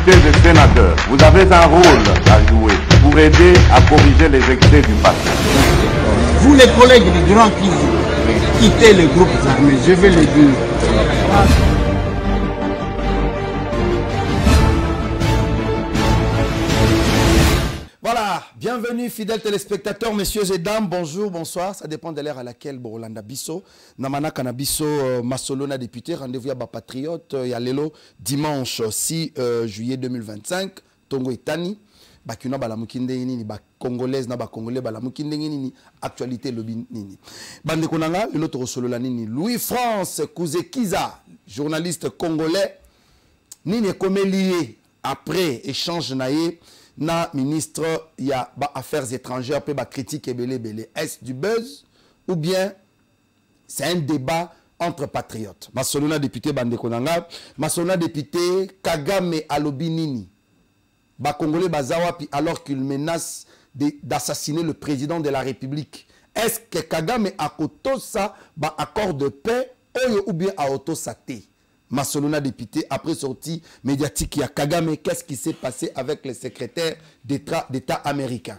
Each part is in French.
députés et sénateurs, vous avez un rôle à jouer pour aider à corriger les excès du passé. Vous les collègues du Grand qui quittez les groupes armés, je vais le dire. Voilà, bienvenue fidèles téléspectateurs, messieurs et dames, bonjour, bonsoir, ça dépend de l'heure à laquelle Borolanda Bisso, Namana Kanabiso, Masolona député, rendez-vous à Patriote, Yalelo, dimanche 6 juillet 2025, Tongo et Tani, Bakuna Balamukinde Nini, Congolaise, Naba Congolais, Balamukinde Nini, actualité Lobi Nini. Bande Konanga, l'autre Solola Nini, Louis-France Kouzekiza, journaliste congolais, Nini comme lié après échange naïe. Na ministre, il y a affaires étrangères, peut critique et belé. Est-ce du buzz ou bien c'est un débat entre patriotes? Masolona député Bandekonanga, Masolona député Kagame Alobinini, Congolais Bazawapi alors qu'il menace d'assassiner le président de la République. Est-ce que Kagame a koto ça accord de paix ou bien a auto saté? Masolona député, après sortie médiatique, il y a Kagame, qu'est-ce qui s'est passé avec les secrétaires d'État américains?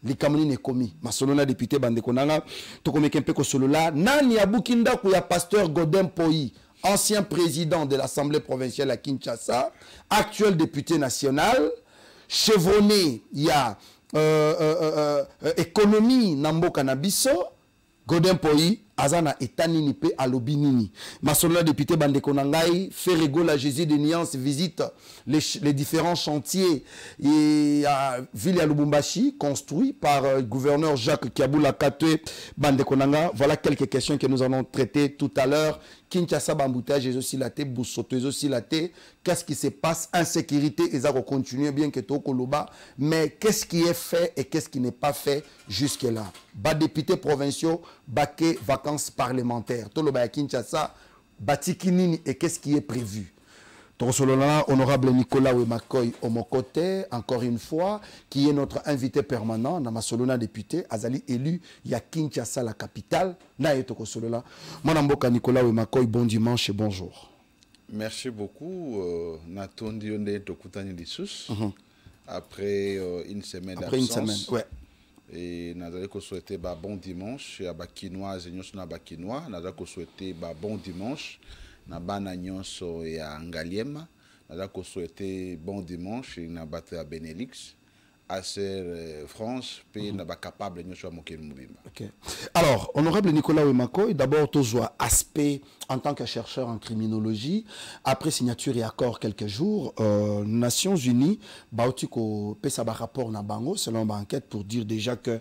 Likamoni n'est commis. Masolona député, Bandekonanga, Tokomekempe Kosolola, Nani Abukinda, il y a pasteur Godin Poyi, ancien président de l'Assemblée provinciale à Kinshasa, actuel député national, chevronné, il y a économie Nambo Kanabiso, Godin Poyi, Azana Etanini pe Alobinini. Masolona député Bandekonangai fait rigoler à Jésus de Niance, visite les différents chantiers à Ville à Lubumbashi, construits par le gouverneur Jacques Kiaboula Katwe Bandekonanga. Voilà quelques questions que nous allons traiter tout à l'heure. Kinshasa Bamboutage est aussi laté, Boussoto est aussi laté. Qu'est-ce qui se passe? Insécurité, et ça va continuer bien que tout Koloba. Mais qu'est-ce qui est fait et qu'est-ce qui n'est pas fait jusque-là? Bas députés provinciaux, baquet vacances parlementaires. Tout le bas Kinshasa, Batikinini et qu'est-ce qui est prévu? Honorable Nicolas Wemakoy Omokote, encore une fois, qui est notre invité permanent, Namasolona député, Azali élu, il y a Kinshasa, la capitale. Mwanamboka Nicolas Wemakoy, bon dimanche et bonjour. Merci beaucoup, Natondi Onde Tokutani Lissus, après une semaine d'absence. Après une semaine, ouais. Et nous avons souhaité bon dimanche à Bakinois et nous à Bakinois. Nous avons souhaité bon dimanche na bana nyonso ya Ngaliema. Nous avons souhaité bon dimanche na battu à Benelux, à France, puis nous sommes capables de nous moquer Moubimba. Alors, honorable Nicolas Wemakoy, d'abord, tu vois aspect en tant que chercheur en criminologie, après signature et accord quelques jours, Nations Unies, Baotiko fait un rapport na Bango, selon une enquête pour dire déjà que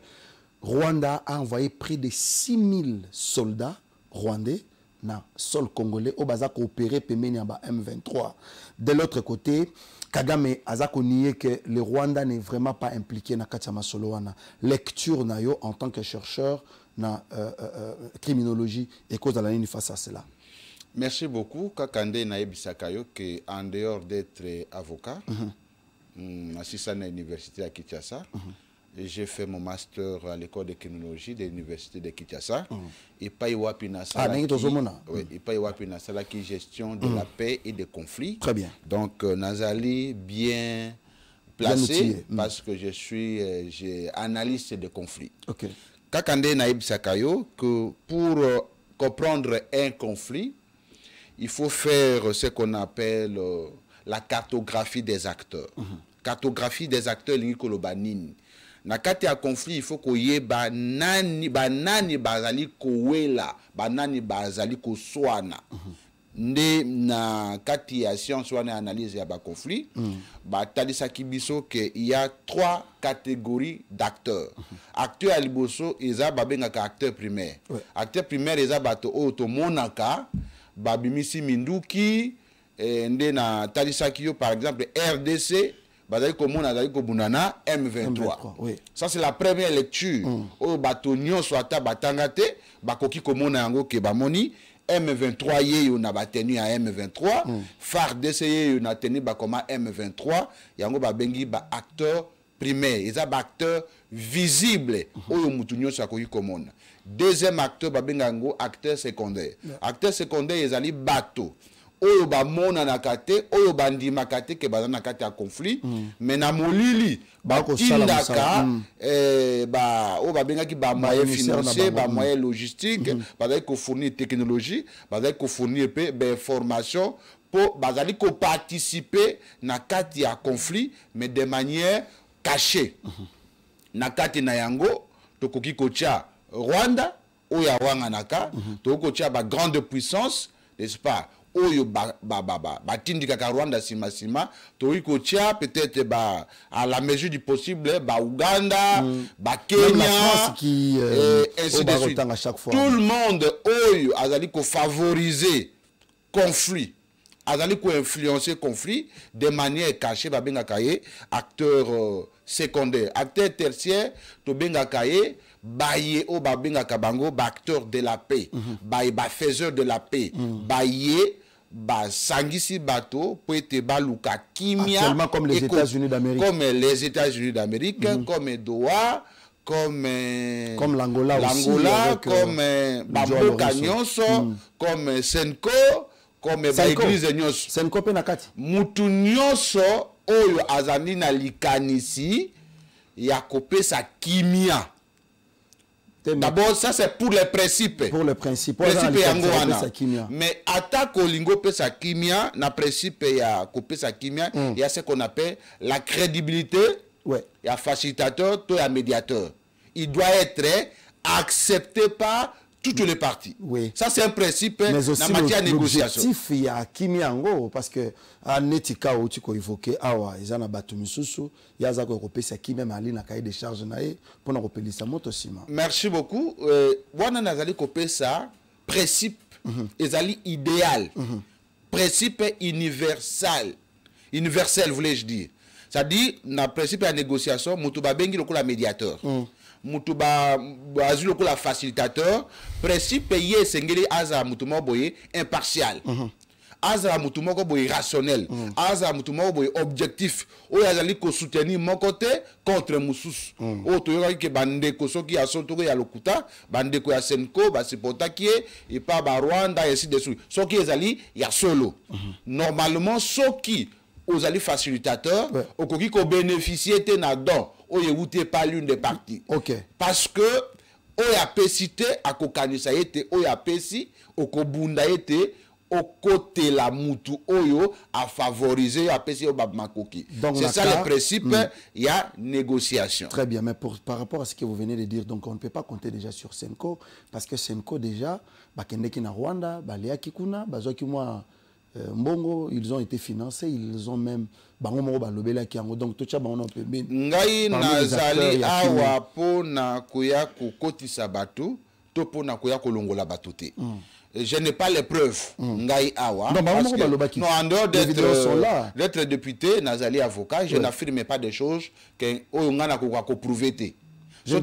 Rwanda a envoyé près de 6000 soldats rwandais na sol congolais au Baza coopéré pemeni à M23. De l'autre côté, Kagame a nié que le Rwanda n'est vraiment pas impliqué dans Katia Masoloana. Lecture na yo en tant que chercheur na criminologie et cause de la ligne face à cela. Merci beaucoup. Kakande Naebisakayo, que en dehors d'être avocat, assistant à l'université à Kinshasa, j'ai fait mon master à l'école de criminologie de l'université de Kinshasa. Et pas qui gestion de la paix et des conflits. Très bien. Donc, Nazali bien placé parce que je suis analyste de conflits. Ok. Kakande Naïb Sakayo, que pour comprendre un conflit, il faut faire ce qu'on appelle la cartographie des acteurs. Cartographie des acteurs, l'Ikolobanine. Na kati ya conflit, il faut qu'on y ait banani bazali kowela, banani bazali koswana. Na kati ya science wana analyse ya ba conflit, talisa kibiso que il y a 3 catégories d'acteurs. Acteurs à liboso, eza babengaka acteur primaire. Acteur primaire eza bato oto monaka, babimisi minduki, nde na talisa kiyo par exemple RDC. M23. Oui. Ça, c'est la première lecture. Au batonio soit batangate, bakoki komona yango ke bamoni, M23 ye yon a batenu à M23, FARDC ye yon a tenu bakoma M23, yango babengi ba acteur primaire, ils ont acteur visible, oyo mutunyo sakoki komona. Deuxième acteur babenga yango acteur secondaire. Acteur secondaire ils ali bato. oyo ba mona na kate oyo bandima kate ke bazana kate ya conflit mais na molili batindaka ba o ba benga ki ba moyen financier ba moyen logistique bazali ko fournir technologie bazali ko fournir pe ba information pour bazali ko participer na kate ya conflit mais de manière cachée na kate na yango tokoki kocha Rwanda oya wanganaka tokocha ba grande puissance n'est-ce pas oyo batindika ka Rwanda sima toiko tia peut-être à la mesure du possible Ouganda Kenya qui ainsi de suite à chaque fois. Tout le monde oyo azali ko favoriser conflit azali ko influencer conflit de manière cachée babenga kaye acteur secondaire acteur tertiaire to benga kaye baye o babenga kabango acteur de la paix baye faiseur de la paix baye sangisi bateau pour être baluka kimia actuellement comme les États-Unis d'Amérique comme les États-Unis d'Amérique comme Doha comme l'Angola aussi comme Bamboka Nyonso comme Senko comme Église Nyonso Senko pe nakati mutu nyonso oyo azali na likanisi ya kopesa kimia. D'abord, ça c'est pour les principes. Pour le principe. Mais attaque au lingo pesa kimia, na principe ya kopesa kimia, il y a ce qu'on appelle la crédibilité. Ouais. Il y a facilitateur, toi il y a médiateur. Il doit être accepté par toutes les parties. Oui. Ça c'est un principe en matière de négociation. L'objectif il y a kimia ngo parce que en etika où tu ko évoquer awa izana batu misusu yaza ko kopesa kimia mali na cahier de charge nae pour na kopelisa moto sima. Merci beaucoup. Wana nazali kopesa principe ezali idéal. Principe universel. Universel voulais-je dire. Ça dit na principe de négociation mutuba bengi lokola médiateur. Mutuba azuli lokola facilitateur. Principe ye sengeli aza mutumo boye impartial. Aza mutumo ko boye rationnel. Aza mutumo boye objectif. O yazali ko soutenir mon côté contre mususu. O to yoka ke bande ko soki ya soto ya lokuta, bande ko ya Senko, ba sipota ki et pas ba Rwanda ainsi de suite. Soki ezali ya solo. Normalement soki aux alliés facilitateurs, au coquille qu'on bénéficie de don, au yéouté pas l'une des parties. Ok. Parce que au y a pécité à kokanisa été, au y a péci, au kobunda été, au côté la moutou oyo a favorisé à péci au babmakoki. C'est ça le principe. Il y a négociation. Très bien, mais par rapport à ce que vous venez de dire, donc on ne peut pas compter déjà sur Senko parce que Senko déjà, bakendeki na Rwanda, balea kikuna, bazoki moi. Mbongo, ils ont été financés, ils ont même donc tout ça on peut ngai nazali awa pona koya kokotisa bato to pona koya kolongola bato te. Je n'ai pas les preuves. Ngai awa non en dehors d'être député nazali avocat, je n'affirme pas des choses que ngana ko prouver te. Je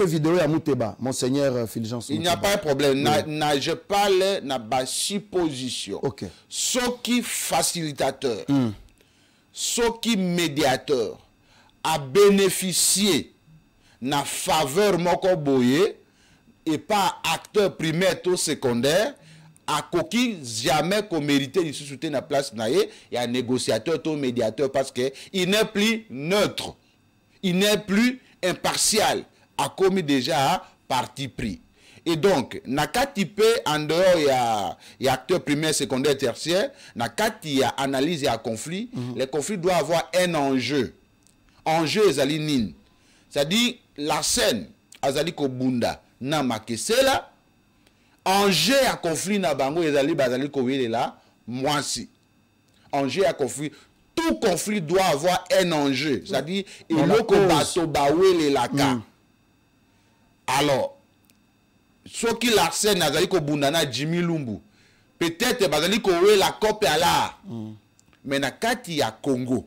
vidéo à Mouteba, Monseigneur Fulgence. Il n'y a pas de problème. Je parle de supposition. Ok. Ce qui facilitateur, ce qui médiateur a bénéficié de la faveur moko boye et pas acteur primaire ou secondaire, à qui jamais qu'on mérité de soutenir la place naïe, il y a un négociateur ou médiateur parce que il n'est plus neutre. Il n'est plus impartial, a commis déjà parti pris. Et donc, nakati pe en dehors il y a acteur primaire, secondaire, tertiaire, nakati y a analyse et à conflit, les conflits doivent avoir un enjeu. Enjeu ezali nin. C'est-à-dire la scène azali ko bunda na makesela, enjeu à conflit na bango ezali bazali ko welela mwasi. Enjeu à conflit. Tout conflit doit avoir un enjeu. C'est-à-dire, il alors, ce qui la scène a dit Jimmy Lumbu, peut-être que la COP à là. Mais il y a Congo.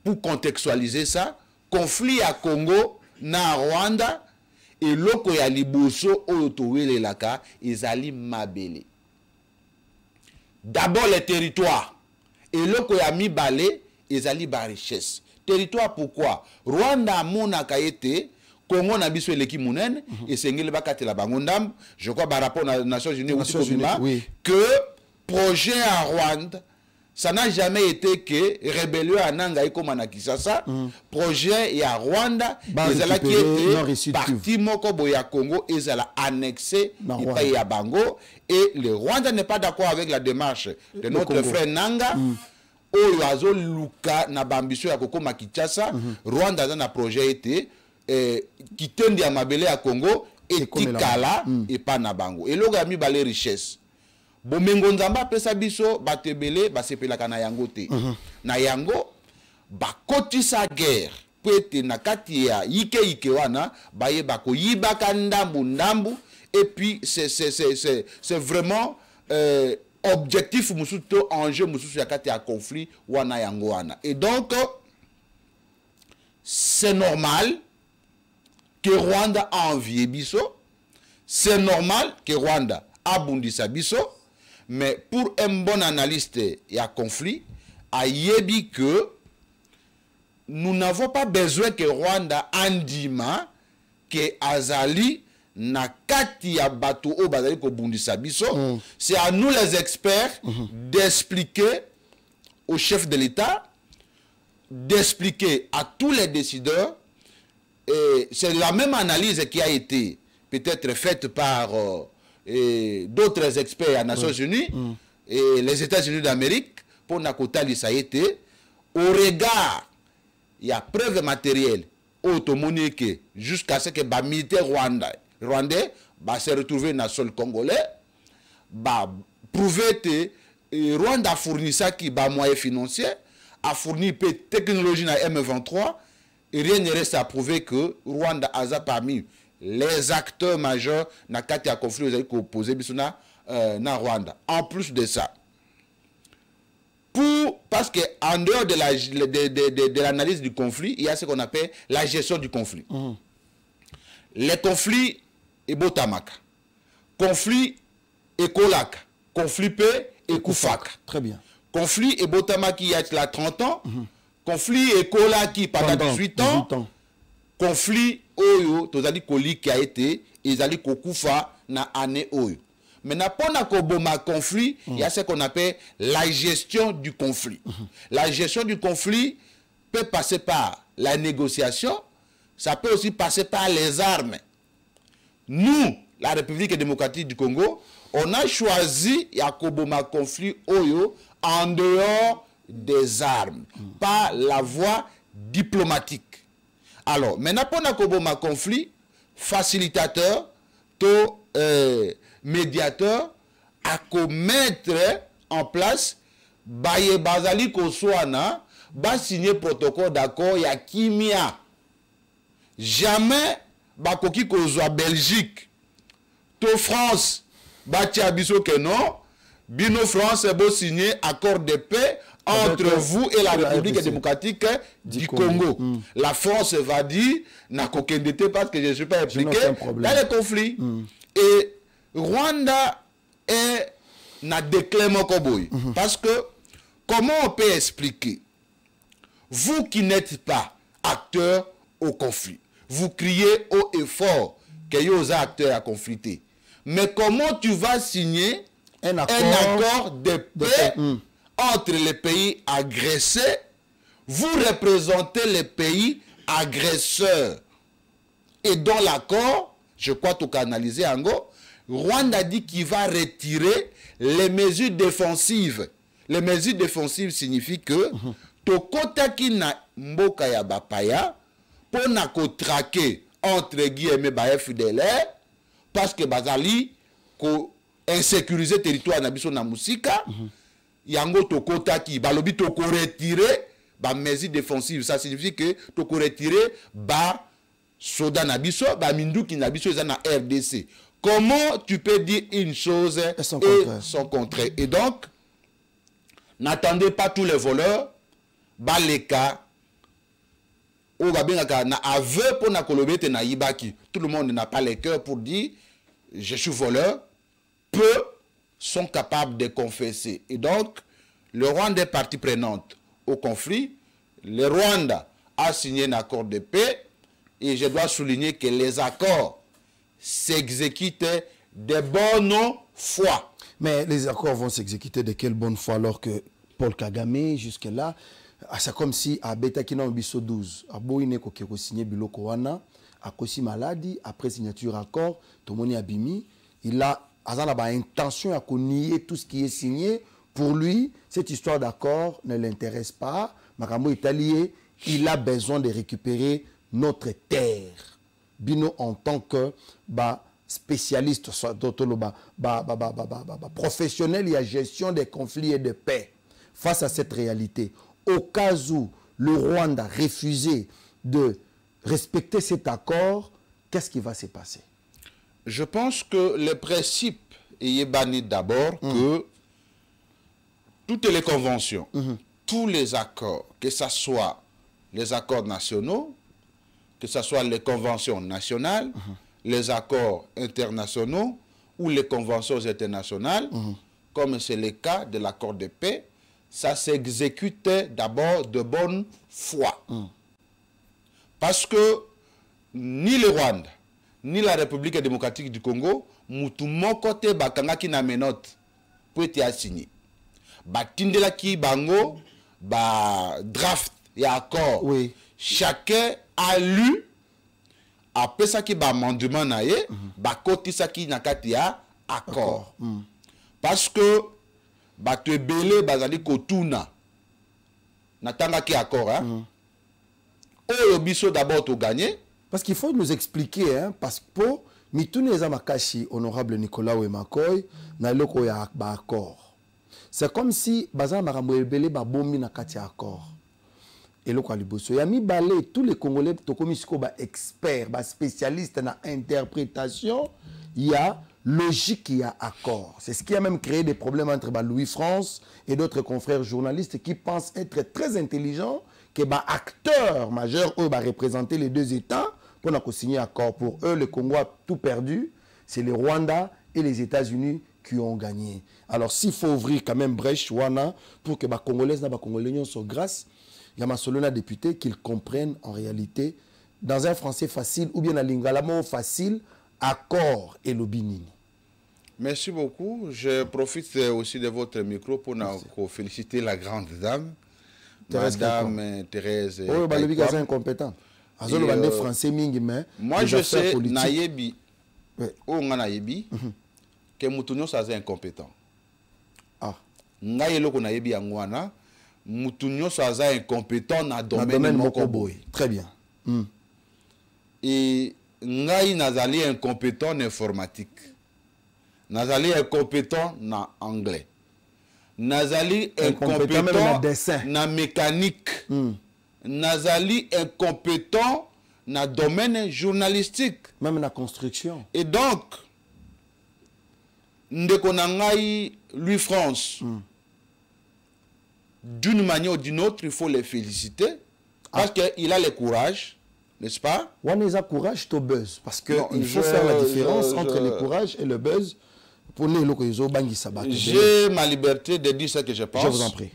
Pour contextualiser ça, conflit à Congo, na Rwanda, et loko ya liboso oyotowe laka, ils allaient mabele. D'abord les territoires. Et le Koyami balé, ils allaient ba richesse. Territoire pourquoi? Rwanda mona kaete, Congo na biso eleki munen, et sengele bakate la bangondam, je crois par rapport aux Nations Unies, que projet à Rwanda, ça n'a jamais été que rébellion à Nangaï comme à Kinshasa. Projet et à Rwanda, ils allaient qui était parti moko boya Congo, ils allaient annexer le pays à Bango. Et le Rwanda n'est pas d'accord avec la démarche de notre frère Nanga. Oyo azo luka na bambiso ya kokoma Kinshasa. Rwanda a un projet été qui tendait à mabele à Congo et Tikala et pas na Bango. Et l'oga mi balé richesse. Bomengo nzamba pesa biso batebele basepelaka na yango te. Na yango bakotisa guerre pete na kati ya ike wana baye bako yibaka ndambu et puis c'est vraiment objectif musuto enjeu mususu ya kati ya conflit wana yango wana. Et donc c'est normal que Rwanda a envié biso, c'est normal que Rwanda a bundisa biso. Mais pour un bon analyste, il y a conflit. Ayebi que nous n'avons pas besoin que Rwanda andima que Azali na kati ya bato o bazali ko bundisa biso. C'est à nous les experts d'expliquer au chef de l'État, d'expliquer à tous les décideurs. Et c'est la même analyse qui a été peut-être faite par et d'autres experts aux Nations Unies et les États-Unis d'Amérique pour Nakotali ça a été au regard il y a preuve matérielle automonique jusqu'à ce que les militaires rwandais se retrouvent dans le sol congolais prouver que Rwanda a fourni ça qui moyens financiers a fourni technologie dans M23 et rien ne reste à prouver que Rwanda a parmi les acteurs majeurs na kati ya conflit aux opposés bisuna na Rwanda. En plus de ça, parce que en dehors de l'analyse du conflit, il y a ce qu'on appelle la gestion du conflit. Les conflits et botamaka, conflit et kolaka, conflit paix et koufaka. Très bien. Conflit et botamaki il y a 30 ans, conflit et kolaki pendant 18 ans. Conflit oyo tozali koli qui a été ezali kokufa na année oyo. Maintenant pona koboma conflit, il y a ce qu'on appelle la gestion du conflit. La gestion du conflit peut passer par la négociation, ça peut aussi passer par les armes. Nous, la République démocratique du Congo, on a choisi ya koboma conflit oyo en dehors des armes, par la voie diplomatique. Alors, maintenant, pour un conflit, facilitateur, médiateur, à mettre en place, baye bazali koswana, ba signer protocole d'accord, ya kimia. Jamais, ba koki kozwa Belgique, to France, ba tia biso que non, bino France, bo signer accord de paix, entre vous et la République démocratique du Congo. La France va dire, n'a qu'aucun détail parce que je ne suis pas impliqué dans le conflit. Et Rwanda n'a déclaré Koboy. Parce que, comment on peut expliquer, vous qui n'êtes pas acteur au conflit, vous criez haut et fort qu'il y a des acteurs à confliter. Mais comment tu vas signer un accord de paix entre les pays agressés, vous représentez les pays agresseurs. Et dans l'accord, je crois tout canaliser en go, Rwanda dit qu'il va retirer les mesures défensives. Les mesures défensives signifient que tokotaki na mboka ya bapaya pour na ko traquer entre guillemets ba FDLR parce que bazali ko insécuriser territoire na biso na musika. Yango tokotaki balobi toko retirer ba mesures défensives, ça signifie que toko retirer ba soda na biso ba minduki na biso eza na RDC. Comment tu peux dire une chose et son contraire? Et donc n'attendez pas tous les voleurs ba leka o ba bengaka na aveu pour na kolobete na yibaki. Tout le monde n'a pas le cœur pour dire je suis voleur. Peu sont capables de confesser. Et donc, le Rwanda est partie prenante au conflit. Le Rwanda a signé un accord de paix. Et je dois souligner que les accords s'exécutent de bonne foi. Mais les accords vont s'exécuter de quelle bonne foi alors que Paul Kagame, jusque-là, c'est comme si à Betakina Biso 12, à Boine Kokeko signé Biloko Wana, à Kosi Maladi, après signature accord, Tomoni Abimi, il a intention à nier tout ce qui est signé. Pour lui, cette histoire d'accord ne l'intéresse pas. Makambo Italien, il a besoin de récupérer notre terre. Bino en tant que spécialiste, professionnel, il y a gestion des conflits et de paix. Face à cette réalité, au cas où le Rwanda refusait de respecter cet accord, qu'est-ce qui va se passer? Je pense que le principe est banni d'abord que toutes les conventions, tous les accords, que ce soit les accords nationaux, que ce soit les conventions nationales, les accords internationaux ou les conventions internationales, comme c'est le cas de l'accord de paix, ça s'exécute d'abord de bonne foi. Parce que ni le Rwanda, ni la République démocratique du Congo, mutu moko te bakangaki na menote pour être signé. Batindela ki bango, draft et accord. Oui. Chacun a lu, après ça qui ba amendement na ye, bakoti ça qui nakati ya accord. Parce que bato ebele bazali kotuna natanga ki accord hein. Oyo biso d'abord to gagner. Parce qu'il faut nous expliquer, hein, parce que pour Mitune Makashi, honorable Nicolas Wemakoy, na loko ya ba accord. C'est comme si Bazan Marambo Ebele ba bomi na kati accord. Et loko aliboso. Ya mi balé tous les Congolais tokomisiko ba experts, ba spécialistes na interprétation, il y a logique, il y a accord. C'est ce qui a même créé des problèmes entre Louis-France et d'autres confrères journalistes qui pensent être très intelligents, que acteurs majeurs eux représenter les deux États pour nous signer accord. Pour eux, le Congo a tout perdu. C'est le Rwanda et les États-Unis qui ont gagné. Alors, s'il faut ouvrir quand même brèche Wana pour que les Congolaises et les Congolais soient grâce, il y a ma solona député qu'ils comprennent en réalité dans un français facile ou bien en lingala facile, accord et lobinini. Merci beaucoup. Je profite aussi de votre micro pour féliciter la grande dame. Madame Thérèse. Oh, le est incompétent. Français mingi mais moi je sais nayebi o nga nayebi que mutunyo sa incompétent. Ah. Ngaye loko nayebi yangwana mutunyo sa incompétent na domaine mokoboy. Très bien. Et ngaye nazali incompétent en informatique. Nazali incompétent na anglais. Nazali incompétent na mécanique. Nazali incompétent na domaine journalistique. Même na construction. Et donc, ndeko na ngai Louis France, d'une manière ou d'une autre, il faut les féliciter. Parce qu'il a le courage, n'est-ce pas? On a courage to buzz. Parce qu'il faut faire la différence entre le courage et le buzz. J'ai ma liberté de dire ce que je pense. Je vous en prie.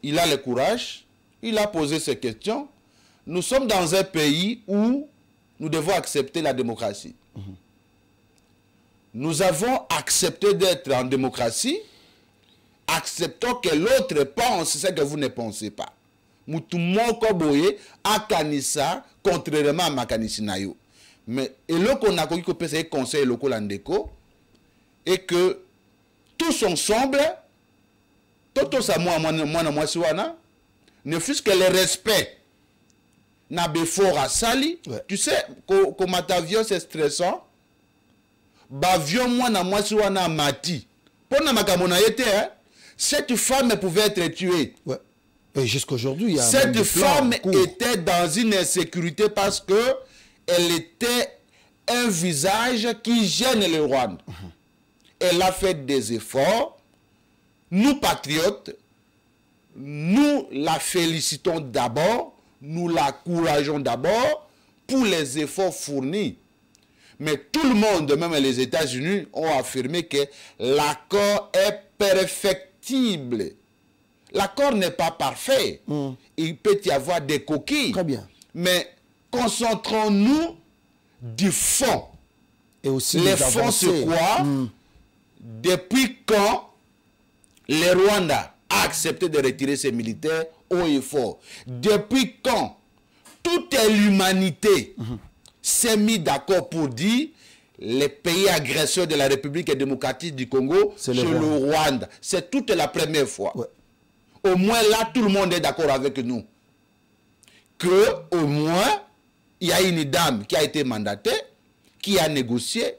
Il a le courage, il a posé ces questions. Nous sommes dans un pays où nous devons accepter la démocratie. Nous avons accepté d'être en démocratie. Acceptons que l'autre pense ce que vous ne pensez pas. Moutoumoko boye akanisa contrairement à makanisi nayo. Mais et là qu'on a connu que c'est conseil local andeko et que tous ensemble toto sa moi siwana ne fût-ce que le respect na befort à sali. Tu sais comme avion c'est stressant. Bavion moi siwana mati. Pour na makamona yete hein, cette femme pouvait être tuée. Ouais. Et jusqu'aujourd'hui, cette femme était dans une insécurité parce que elle était un visage qui gêne le Rwanda. Elle a fait des efforts. Nous, patriotes, nous la félicitons d'abord, nous la encourageons d'abord pour les efforts fournis. Mais tout le monde, même les États-Unis, ont affirmé que l'accord est perfectible. L'accord n'est pas parfait. Il peut y avoir des coquilles. Très bien. Mais concentrons-nous du fond. Et aussi les fonds, c'est quoi? depuis quand le Rwanda a accepté de retirer ses militaires haut et fort? Depuis quand toute l'humanité s'est mis d'accord pour dire les pays agresseurs de la République démocratique du Congo, c'est le Rwanda. C'est toute la première fois. Ouais. Au moins là, tout le monde est d'accord avec nous. Que au moins, il y a une dame qui a été mandatée, qui a négocié,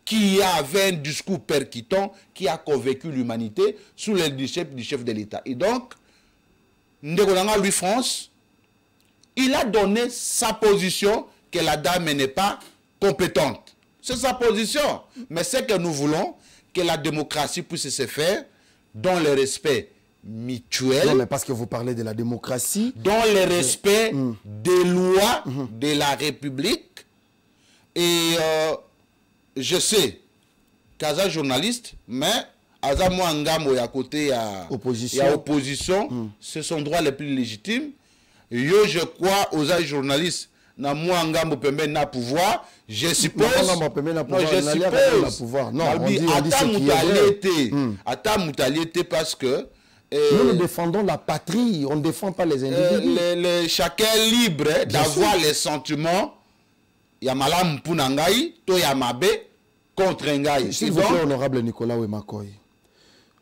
qui avait un discours percutant, qui a convaincu l'humanité sous le leadership du chef de l'État. Et donc, Ndegolanga Louis France, il a donné sa position que la dame n'est pas compétente. C'est sa position. Mais c'est que nous voulons que la démocratie puisse se faire dans le respect mutuel. Non, mais parce que vous parlez de la démocratie. Dans le respect des lois de la République. Et je sais qu'Aza journaliste, mais Aza Mouangamo à côté à opposition, c'est son droit le plus légitime. Yo, je crois aux journalistes. Na Mouangamo peut na pouvoir, je suppose. Non, on dit parce que nous défendons la patrie, on ne défend pas les individus. Chacun est libre d'avoir les sentiments. Yamalam Punangaï, Toyamabe contre Ngaï. S'il vous plaît, honorable Nicolas Wemakoy,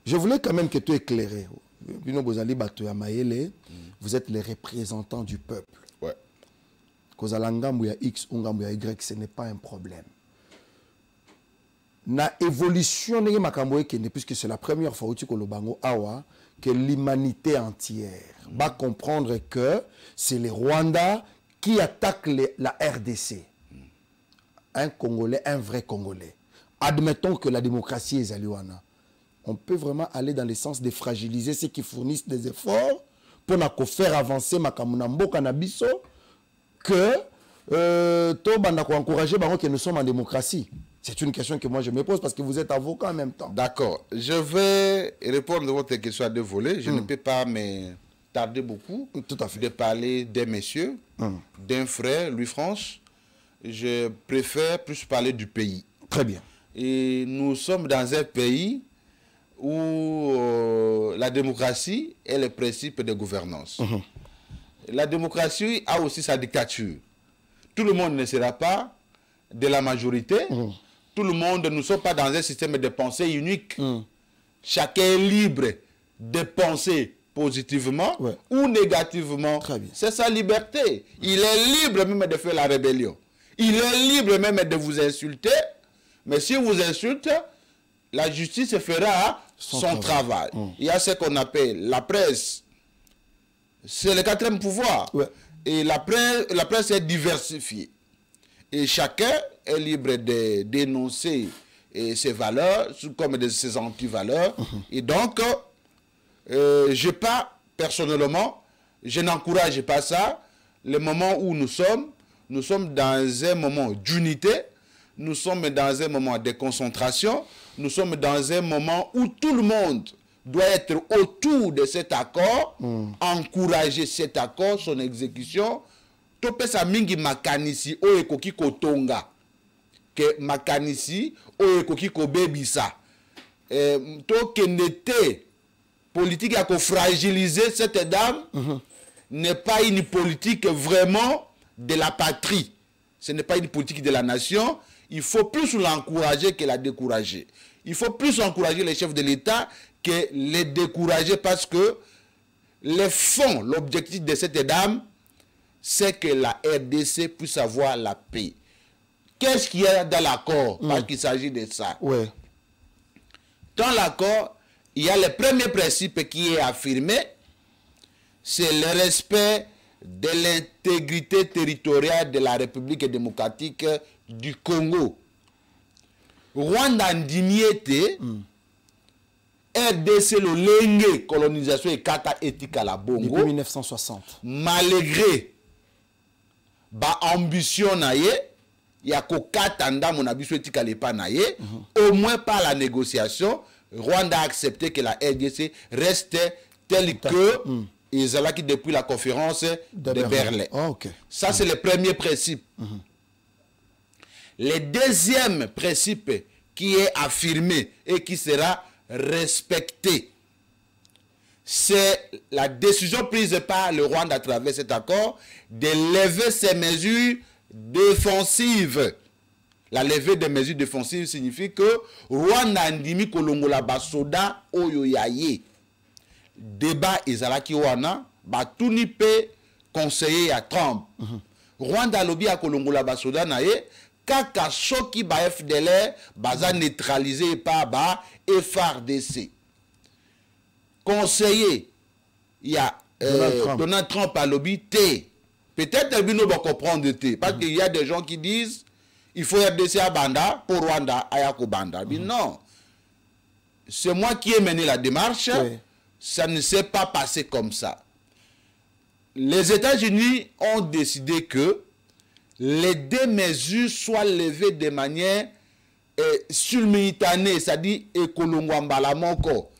je voulais quand même que tu éclaires. Vous êtes les représentants du peuple. Ouais. X, Y, ce n'est pas un problème. Na évolution, puisque c'est la première fois que l'humanité entière va comprendre que c'est les Rwandais qui attaquent la RDC. Un Congolais, un vrai Congolais. Admettons que la démocratie est Zaliwana. On peut vraiment aller dans le sens de fragiliser ceux qui fournissent des efforts pour faire avancer Makamunambo Kanabiso que encourager que nous sommes en démocratie. C'est une question que moi je me pose parce que vous êtes avocat en même temps. D'accord. Je vais répondre à votre question à deux volets. Je ne peux pas me tarder beaucoup de parler d'un monsieur, d'un frère, Louis France. Je préfère plus parler du pays. Très bien. Et nous sommes dans un pays où la démocratie est le principe de gouvernance. La démocratie a aussi sa dictature. Tout le monde ne sera pas de la majorité. Tout le monde, nous ne sommes pas dans un système de pensée unique. Chacun est libre de penser positivement ou négativement. C'est sa liberté. Il est libre même de faire la rébellion. Il est libre même de vous insulter. Mais si vous insultez, la justice fera son travail. Il y a ce qu'on appelle la presse. C'est le quatrième pouvoir. Et la presse est diversifiée. Et chacun est libre de dénoncer ses valeurs comme ses anti-valeurs. Et donc, personnellement, je n'encourage pas ça. Le moment où nous sommes dans un moment d'unité, nous sommes dans un moment de concentration, nous sommes dans un moment où tout le monde doit être autour de cet accord, encourager cet accord, son exécution. Topesa mingi makanisi o ekoki kotonga que makanisi o ekoki kobebisa. To kenete politique à fragiliser cette dame n'est pas une politique vraiment de la patrie. Ce n'est pas une politique de la nation. Il faut plus l'encourager que la décourager. Il faut plus encourager les chefs de l'État que les décourager parce que le fond, l'objectif de cette dame, c'est que la RDC puisse avoir la paix. Qu'est-ce qu'il y a dans l'accord? Parce qu'il s'agit de ça. Dans l'accord, il y a le premier principe qui est affirmé, c'est le respect de l'intégrité territoriale de la République démocratique du Congo. Rwanda Ndimiete, RDC le lenge colonisation et kata etika la Bongo. Depuis 1960. Malgré ba ambition na ye, ya ko katanda mon abiso etika le pa na ye, au moins par la négociation, Rwanda a accepté que la RDC reste telle que Ezalaki depuis la conférence de Berlin. Ça, c'est le premier principe. Le deuxième principe qui est affirmée et qui sera respectée. C'est la décision prise par le Rwanda à travers cet accord de lever ces mesures défensives. La levée des mesures défensives signifie que Rwanda ndimi kolongola basoda oyo yaye. Débat ezalaki wana batuni pe conseiller à Trump. Rwanda lobi a kolongola basoda na ye kaka soki ba FDLR baza neutralisé par ba FRDC. Conseiller il y a Donald Trump a lobby T. Peut-être que nous va comprendre T parce qu'il y a des gens qui disent il faut RDC à Banda pour Rwanda Ayako Banda. Non. C'est moi qui ai mené la démarche. Oui. Ça ne s'est pas passé comme ça. Les États-Unis ont décidé que les deux mesures soient levées de manière simultanée, c'est-à-dire écolongouambalamoko.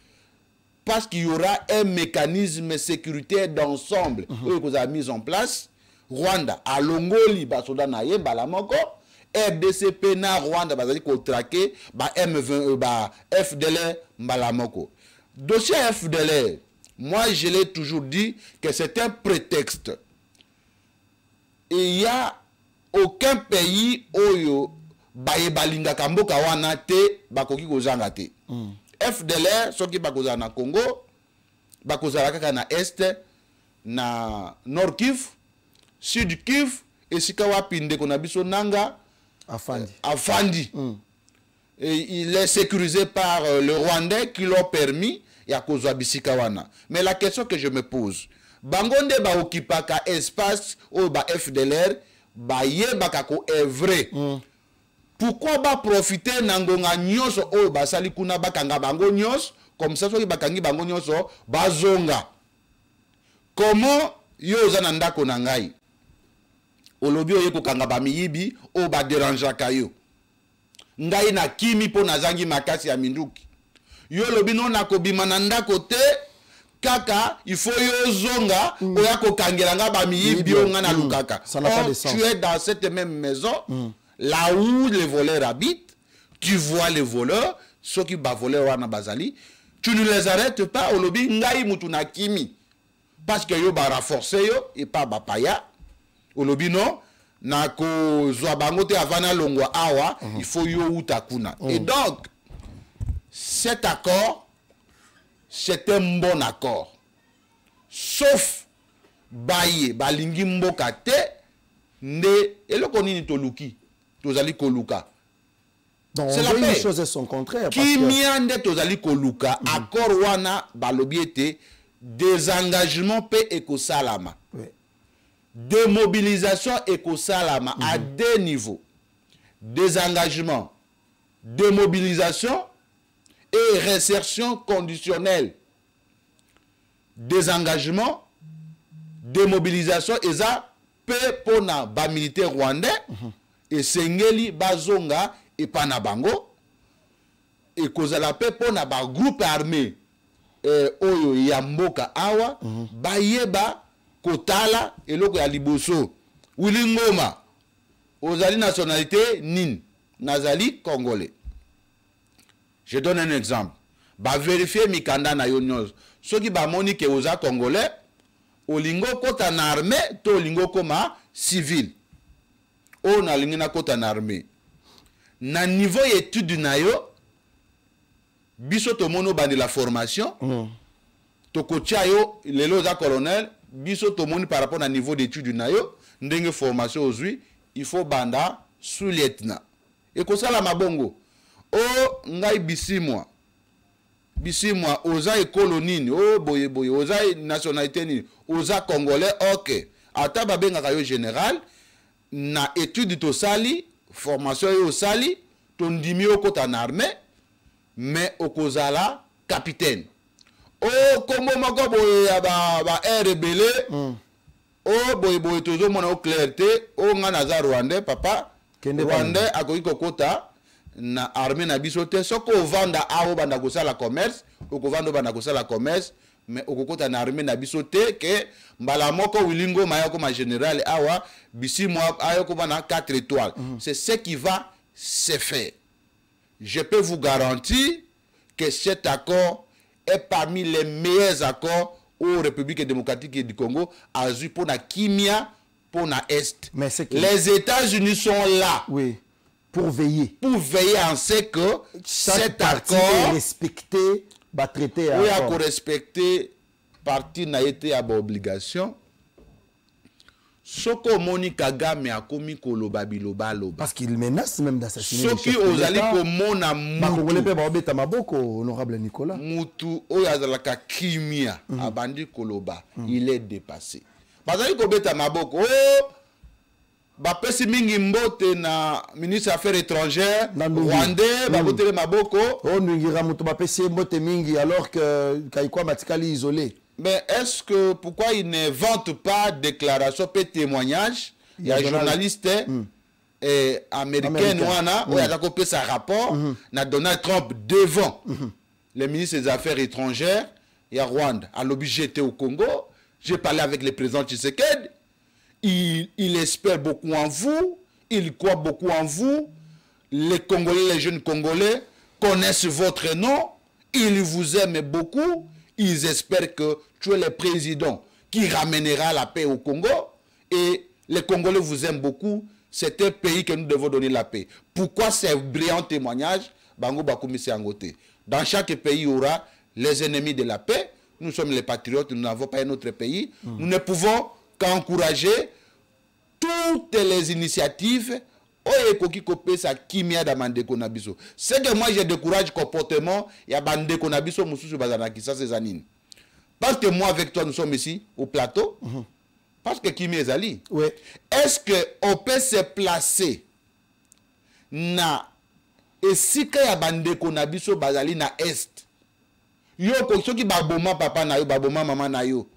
Parce qu'il y aura un mécanisme sécuritaire d'ensemble que vous avez mis en place. Rwanda, à Longoli, Basoda Naye, Balamoko, RDC, PENA, Rwanda, Bazali, Kotrake, FDLR, Balamoko. Dossier FDLR, moi je l'ai toujours dit que c'est un prétexte. Et il n'y a aucun pays où Balinga Kamboka wana te bakoki kozanga te. FDLR soki bakozala na Congo, bakozala kaka na Est, na Nord Kivu, Sud Kivu, esika wapi ndeko na biso nanga Afandi. Et il est sécurisé par le Rwandais qui l'ont permis ya kozwa bisika wana. Mais la question que je me pose, bangonde ba okipaka espace au ba FDLR ba yebaka ko evre. Pourquoi ba profiter nangonga nyonso o ba sali kuna bakanga bango nyonso comme ça soki bakangi bango nyonso bazonga. Comment yo zana ndako na ngai olobi oye kokanga ba miyibi o ba dérangeaka yo ngai na kimi po nazangi makasi ya minduki yo lobi no na kobima na ndako te kaka il faut yo zonga oya kokangela nga ba miyibi o nga na lukaka. Tu es dans cette même maison là où les voleurs habitent, tu vois les voleurs, ceux qui ba voleurs wana bazali, tu ne les arrêtes pas au lobby ngai mutu na kimi parce que yo ba renforcer yo et pas ba paya au lobby non na ko zwa bango te avana longwa awa il faut yo utakuna. Et donc cet accord c'est un bon accord sauf baye balingi mboka te nde eloko nini toluki tozali koluka. C'est la paix. Les choses sont contraires. Qui miande tozali koluka accord wana balobi ete désengagement pe ekosalama. Démobilisation ekosalama à deux niveaux. Désengagement, démobilisation et réinsertion conditionnelle. Désengagement, démobilisation et ça peut pour na ba militaire rwandais et sengeli bazonga et panabango et kozala pe pour na ba groupe armé oyo ya mboka awa bayeba kotala eloko ya liboso Willy Ngoma ozali nationalité nini nazali congolais. Je donne un exemple. Ba vérifier mikanda na yo nyonso soki ba moni ke oza congolais olingo kota na armée to olingo koma civil o na lingi na kota na armée na niveau étude na yo biso to mono bandi la formation to kotia yo lelo za colonel biso to moni par rapport na niveau d'étude na yo ndenge formation ozui il faut banda sous-lieutenant et ko sala mabongo o ngai bisimwa oza ekolo nini o boye boye oza nationalité nini oza congolais ok ata babengaka yo général na étude to sali formation yo sali to ndimi okota na armée mais okozala capitaine o kombo moko boye ya ba rebelle o boye boye tozo mona o clarté o nga naza rwandais papa rwandais akoki kokota na armée na biso te soko vanda awo banda kosala commerce okovanda banda kosala commerce mais okokota na armée na biso te ke mbala moko wilingo mayako ma général awa bisi moi ayoko bana 4 étoiles c'est ce qui va se faire. je peux vous garantir que cet accord est parmi les meilleurs accords aux Républiques démocratiques du Congo, à pour la Kimia, pour la Est. Mais c'est que... Les États-Unis sont là. Oui. Pour veiller. Pour veiller en ce que cet accord est respecté, va traiter oui, à respecter partie n'a été à obligation. Soko Moni Kagame a commis koloba biloba loba. Parce qu'il menace même d'assassiner. Soki ozali komona mutu. Honorable Nicolas. Mutu oyazalaka kimia abandi koloba. Il est dépassé. Bazali kobeta maboko. Oh! Bapesi mingi mbote na ministre des Affaires étrangères rwandais babotele maboko. Oh nungira mutu bapesi mbote mingi alors que Kaikwa Matikali isolé. Mais est-ce que pourquoi il ne vante pas déclaration et témoignage? Il y a un journaliste américain où il a copié sa rapport na Donald Trump devant les ministres des Affaires étrangères et à Rwanda. À l'objet j'étais au Congo, j'ai parlé avec le président Tshisekedi. Il espère beaucoup en vous, il croit beaucoup en vous. Les Congolais, les jeunes Congolais connaissent votre nom, ils vous aiment beaucoup. Ils espèrent que tu es le président qui ramènera la paix au Congo. Et les Congolais vous aiment beaucoup. C'est un pays que nous devons donner la paix. Pourquoi ces brillants témoignages? Bango Bakoumi Angote. Dans chaque pays, il y aura les ennemis de la paix. Nous sommes les patriotes, nous n'avons pas un autre pays. Nous ne pouvons qu'encourager toutes les initiatives. C'est que moi je décourage le comportement. Il y a des comportements parce que moi avec toi nous sommes ici au plateau. Parce que Kimi Ezali. Oui. Est-ce qu'on peut se placer na esika ya bande konabiso bazali na est? Yo soki baboma papa na yo baboma maman na yo.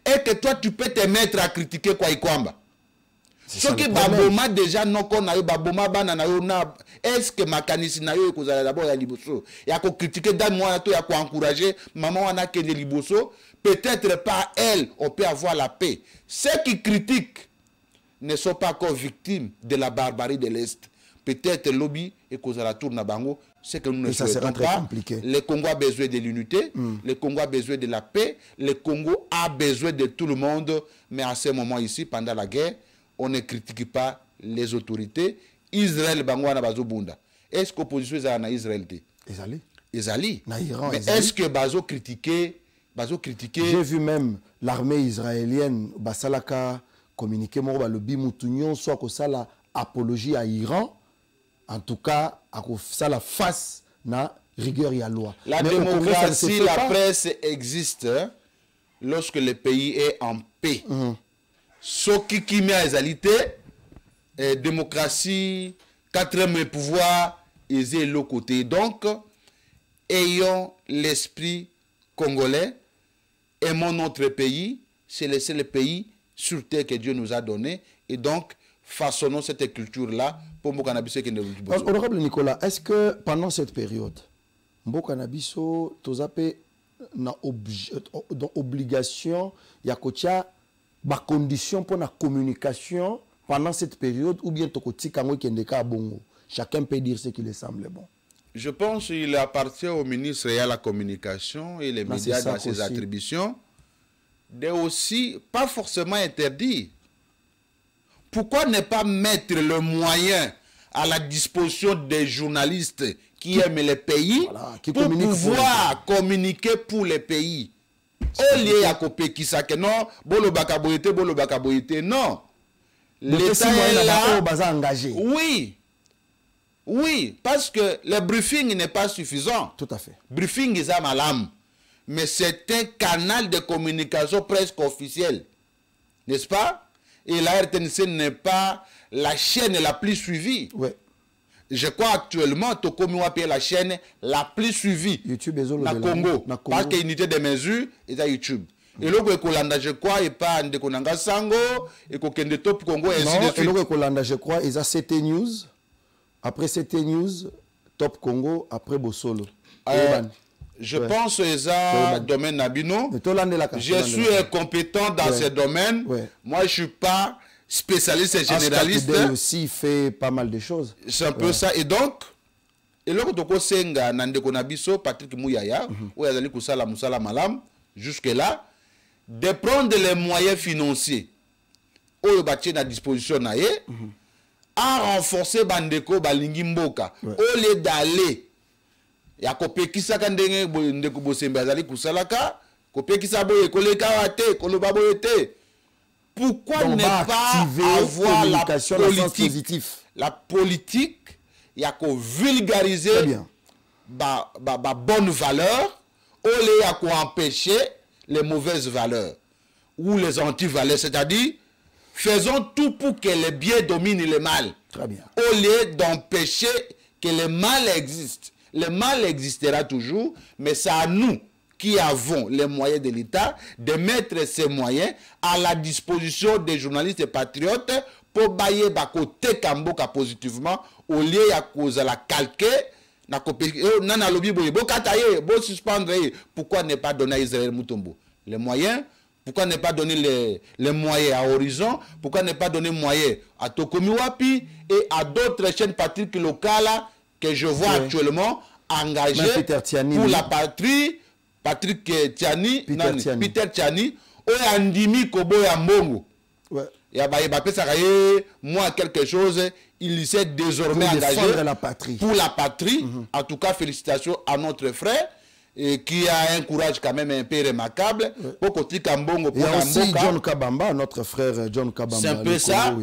Et que toi tu peux te mettre à critiquer quoi ikwamba. Soki baboma déjà noko na yo baboma bana na yo na est-ce que makanisi na yo ekozala d'abord ya liboso ya ko critiquer dan moi to ya ko encourager maman wana kende liboso peut-être pas elle on peut avoir la paix. Ceux qui critiquent ne sont pas encore victimes de la barbarie de l'Est. Peut-être lobby et kozala tour na bango, c'est que nous ne souhaitons pas. Le Congo a besoin de l'unité, le Congo a besoin de la paix, le Congo a besoin de tout le monde, mais à ce moment ici pendant la guerre on ne critique pas les autorités. Israël bangwana bazobunda. Est-ce que l'opposition est en Israël? Ezali. Mais est-ce que bazo critiquer? J'ai vu même l'armée israélienne basalaka communiquer mo ba lobi mutunyon soit ko sala apologie à Iran. En tout cas, à ça la face na rigueur ya loi. La démocratie, la presse existe lorsque le pays est en paix. Ce qui met à égalité, démocratie, quatrième pouvoir, ils est l'autre côté. Donc, ayons l'esprit congolais, aimons notre pays, c'est le seul pays sur terre que Dieu nous a donné. Et donc, façonnons cette culture-là pour Mbokanabiso qui ne nous pas. Honorable Nicolas, est-ce que pendant cette période, Mbokanabiso, Tozape, na obligation, Yakotia, ma condition pour la communication pendant cette période ou bien chacun peut dire ce qui lui semble bon? Je pense qu'il appartient au ministre et à la communication et les médias dans ses attributions de aussi pas forcément interdire. Pourquoi ne pas mettre le moyen à la disposition des journalistes qui aiment les pays qui pour pouvoir communiquer pour les pays? Au lieu à copier qui ça que non, bolo bakaboyete, non. L'État est là. Oui. Oui, parce que le briefing n'est pas suffisant. Tout à fait. Briefing est à malam. Mais c'est un canal de communication presque officiel. N'est-ce pas? Et la RTNC n'est pas la chaîne la plus suivie. Oui. Je crois actuellement Tokomi Wapi est la chaîne la plus suivie YouTube na Congo. Parce que l'unité de mesure est à YouTube. Et là, je crois, et pas Ndekonanga Sango, et que Top Congo, et ainsi de suite. Et là, je crois, ils ont CT News. Après CT News, Top Congo, après Bossolo. Je pense que c'est domaine Nabino. Je suis compétent dans ce domaine. Moi, je ne suis pas spécialiste et généraliste. Il aussi fait pas mal de choses. C'est un peu ça. Et donc, Et là, tu senga nandeko na biso Patrick Mouyaya, où yazali kusala musala malam jusque là, de prendre les moyens financiers au bâti à disposition na ye, à renforcer bandeko balingi mboka au lieu d'aller ya kopekisa kandenge ndeko bosembe azali kusalaka kopekisa boye koleka wate koloba boye te. Pourquoi ne pas avoir la politique ya ko vulgariser ba bonne valeur au lieu ya ko empêcher les mauvaises valeurs ou les anti-valeurs, c'est-à-dire faisons tout pour que le bien domine le mal. Très bien. Au lieu d'empêcher que le mal existe. Le mal existera toujours, mais c'est à nous qui avons les moyens de l'État de mettre ces moyens à la disposition des journalistes et patriotes pour bailler côté Kamboka positivement au lieu de cause la calquer pourquoi ne pas donner à Israël Mutombo les moyens? Pourquoi ne pas donner les moyens à Horizon? Pourquoi ne pas donner moyens à Tokomiwapi et à d'autres chaînes patriotiques locales que je vois actuellement engagées pour la patrie? Patrick Tiani, Peter Tiani, Andimi Kobo Yambongo. Moi quelque chose, il s'est désormais engagé pour la patrie. En tout cas, félicitations à notre frère. Et qui a un courage quand même un peu remarquable. Il y a aussi John Kabamba, notre frère John Kabamba. C'est un peu ça.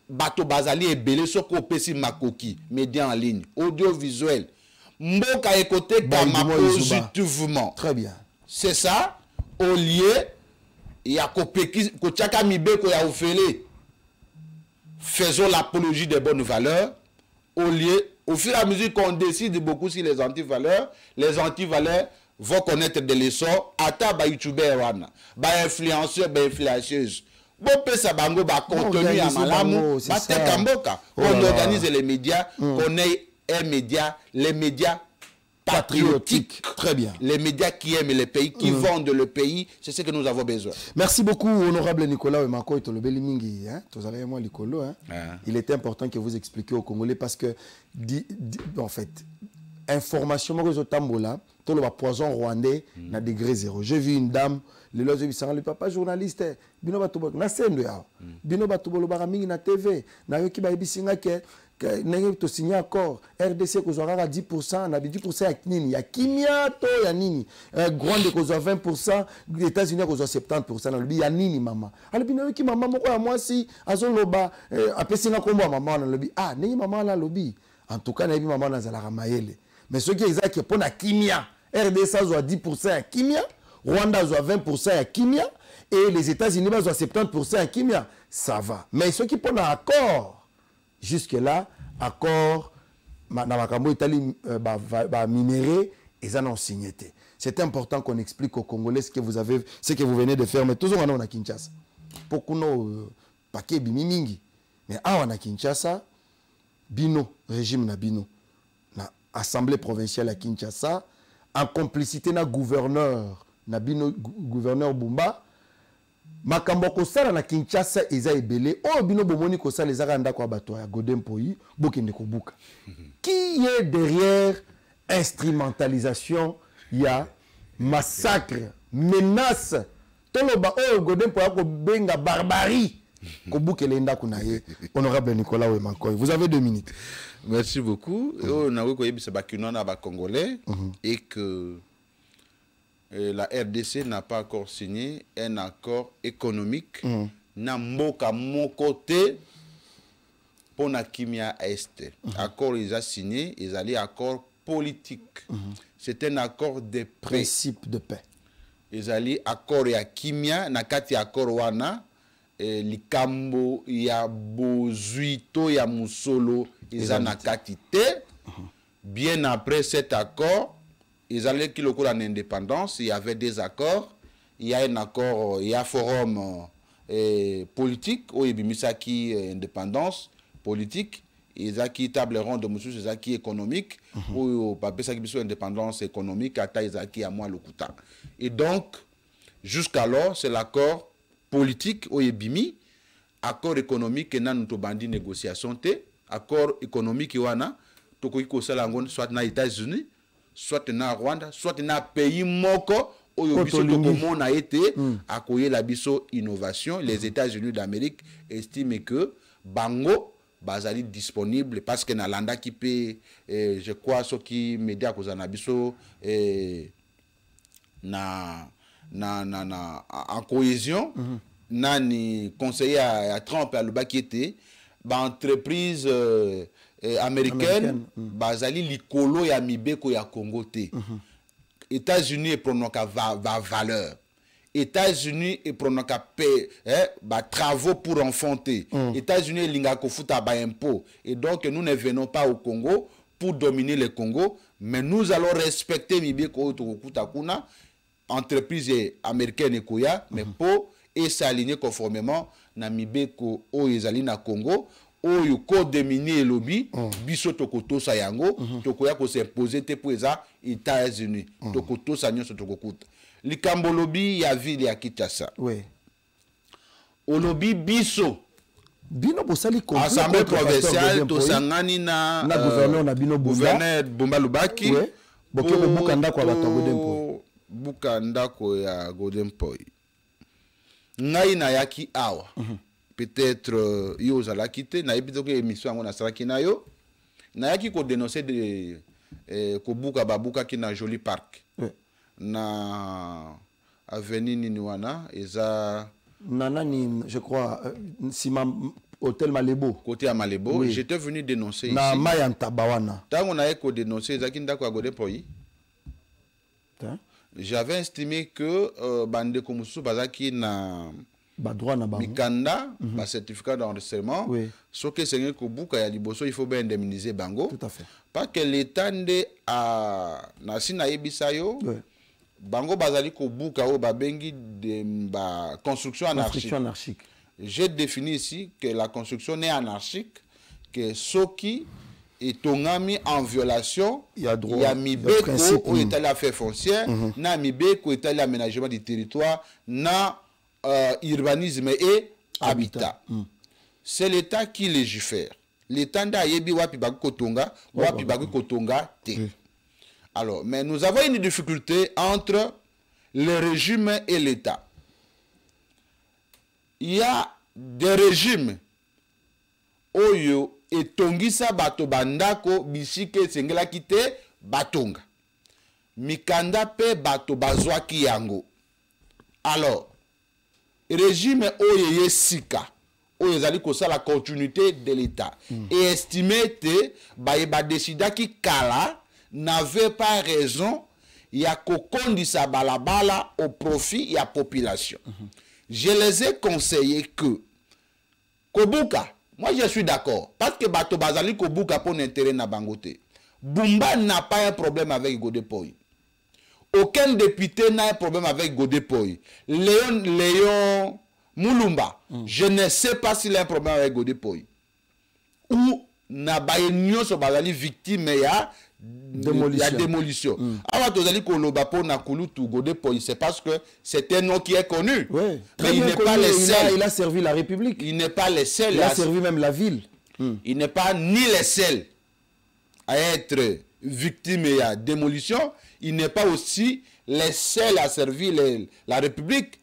Bato Bazali est belé, soko pesi makoki, médias en ligne, audiovisuel. Mboka écoute Kama positivement. Très bien. C'est ça. Au lieu, il y a Kochaka Mibeko ya Ofele. Faisons l'apologie des bonnes valeurs. Au lieu, au fur et à mesure qu'on décide beaucoup sur les antivaleurs vont connaître des leçons. Ata ba youtubeur wana, ba influenceur, ba influenceuse. Bon pesa bango ba contenu à malamu, ba te kamboka. On organise les médias, qu'on ait un média, les médias patriotiques. Très bien. Les médias qui aiment le pays, qui vendent le pays, c'est ce que nous avons besoin. Merci beaucoup, honorable Nicolas Wemako et Tolobeli Mingi. Il était important que vous expliquiez aux Congolais parce que, en fait, information, tout le poison rwandais na degré zéro. J'ai vu une dame, le papa journaliste, bino batubolo na sendo ya. Bino batubolo baramingi na TV, na yoki ba ebisinga ke to signé accord RDC ko zora 10%, na 10% ya nini ya kimia to ya nini. Grande ko zora 20%, les États-Unis ko zora 70% na lobi ya nini mama. Ale bino yoki mama moko ya mwasi azoloba apesinga kombo mama na lobi ah nini mama la lobi. En tout cas na bi mama na zala mayele. Mais ce qui est exact pour na kimia RDC a 10% à Kimia, Rwanda a 20% à Kimia, et les États-Unis ont 70% à Kimia. Ça va. Mais ceux qui prennent un accord, jusque-là, accord, dans la Italie, minéré, ils en ont signé. C'est important qu'on explique aux Congolais ce que vous venez de faire. Mais toujours on a Kinshasa. Pour qu'on ait paquet bimimingi. Mais on a Kinshasa, Bino, régime na Bino, na Assemblée provinciale à Kinshasa, en complicité na gouverneur gouverneur Bumba makambo ko sala na Kinshasa eza ebele o bino bomoni ko sala ezaka ndako ya bato ya Godempoyi bokende ko buka qui est derrière instrumentalisation ya massacre menace toloba o Godempoyi ko benga barbarie ko bukele ndako na ye. Honorable Nicolas Wemako, vous avez 2 minutes. Merci beaucoup. On a vu que c'est Congolais et que la RDC n'a pas encore signé un accord économique. N'a pas mon côté pour la Kimia Est. Accord ils ont signé, ils allaient accord politique. C'est un accord de paix. Principe de paix. Ils allaient accord ya Kimia, nakati accord wana. Likambo ya bozuito ya musolo izanakatite. Bien après cet accord, ils allaient qu'il y a une indépendance, il y avait des accords, il y a un accord, il y a un forum politique, où il y a une indépendance politique, il y a une table ronde de monsieur, il y a une économique, où il y a une indépendance économique, il y a un lokuta. Et donc, jusqu'alors, c'est l'accord politique au Yébimi, accord économique et nan bandi négociation te, accord économique wana tokoki kosala yango soit na États-Unis, soit na Rwanda, soit na pays moko oyo biso tokomona ete akoyela biso innovation. Les États-Unis d'Amérique estiment que bango bazali disponible parce que na landa qui peut je crois ce qui média kozana biso en cohésion nani conseiller à Trump à loba qui était ba entreprise américaine bazali likolo ya mibeko ya Congo te. États-Unis et pronoka va valeur. États-Unis et pronoka paix travaux pour enfanter. États-Unis et lingako futa ba impôt. Et donc nous ne venons pas au Congo pour dominer le Congo, mais nous allons respecter mibeko tokuta kuna entreprise américaine et koya mais pour et s'aligner conformément na mibeko o ezali na Congo. Oyo code de mini et lobby biso tokoto sa yango tokoya ko s'imposer te pour les États-Unis tokoto sa nyonso tokokuta likambo lobby ya ville ya Kinshasa oui o lobby biso bino bosali assemblée provinciale to sangani na gouverneur na bino gouverneur Bumba Lubaki oui bokeko bukanda kwa bato Godempo bukanda ko ya Godempo ngai na yaki awa peut-être yo zala quitté na ebitoko émission ngona saraki na yo na yaki ko dénoncer de ko buka babuka ki na Joli Park na avenue nini wana eza nanani je crois sima hôtel Malebo côté à Malebo oui. J'étais venu dénoncer na ici Mayanta Bawana tango na ko dénoncer zaki ndako a Godempo j'avais estimé que bande ko musu bazaki na droit na mikanda ba certificat d'enregistrement oui. Ce que c'est que buka ya liboso il faut bien indemniser bango tout à fait pas que l'état nde a na sina yebisa yo oui. Bango bazali ko buka o ba bengi de ba construction anarchique. J'ai défini ici que la construction est anarchique, que soki est tongami en violation il y a mibeko ou état l'affaire foncière na mibeko état l'aménagement du territoire na urbanisme et habitat. C'est l'État qui légifère. L'État nda yebi wapi baku kotonga, wapi baku kotonga te. Alors, mais nous avons une difficulté entre le régime et l'État. Il y a des régimes oyo etongisa bato bandako bisike sengela kite batonga. Mikanda pe bato bazwaki yango. Alors, régime oyo yesika oyo ezali kosa la continuité de l'État et estimé te ba décida ki kala n'avait pas raison ya kokondisa balabala au profit ya population. Je les ai conseillé que Kobuka, moi je suis d'accord parce que bato bazali Kobuka pour intérêt na bangote. Bumba n'a pas un problème avec Godepoi. Aucun député n'a un problème avec Godepoi. Léon Moulumba, je ne sais pas s'il a un problème avec Godepoi. Ou na bayenyo so bazali victime ya démolition. Alors tozali koloba po na kulutu Godepoi, c'est parce que c'est un nom qui est connu. Oui. Mais il n'est pas le seul. Il a servi la République. Il n'est pas le seul. Il a servi même la ville. Il n'est pas ni le seul à être victime de la démolition. Il n'est pas aussi les seuls à servir la République.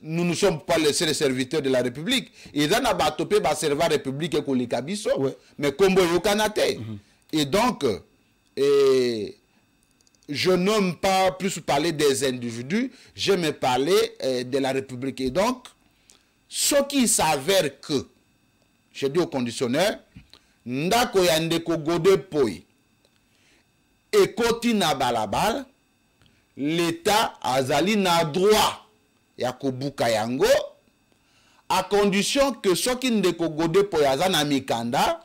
Nous ne sommes pas les seuls serviteurs de la République. Ils ont abatopé ba servir la République et les kabiso, mais comme au Canada. Et donc, je n'aime pas plus parler des individus, je me parler de la République. Et donc, ce qui s'avère que, je dis au conditionneur, ndako ya ndeko Godepoi et koti na balabal, l'État azali na droit ya kobuka yango à condition que ce qui ndeko Godepoi azana mikanda,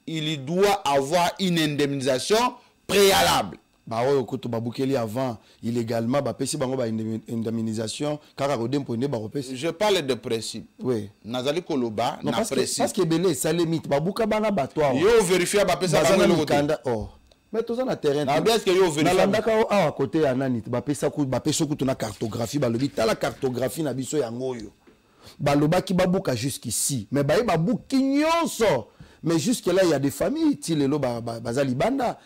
il doit avoir une indemnisation préalable. Bah ouais, quand on a avant illégalement, bah pesi bango ba indemnisation, car Godepoi ne ba repesi. Je parle de principe. Oui. Nazali koloba na principe. Parce que belé ça limite, ba buka bana batwa. Yo vérifier ba pesa bango le mikanda. Oh. Mais tout ça na terrain. Na bien que yo vérifier. Na landaka à côté ya nani, ba pesa ku ba peso ku na cartographie, ba lobi ta la cartographie na biso yango yo. Ba loba ki ba buka jusqu'ici, mais ba buki nyonso. Mais jusque-là, il y a des familles. Tilelo, Bazali Banda.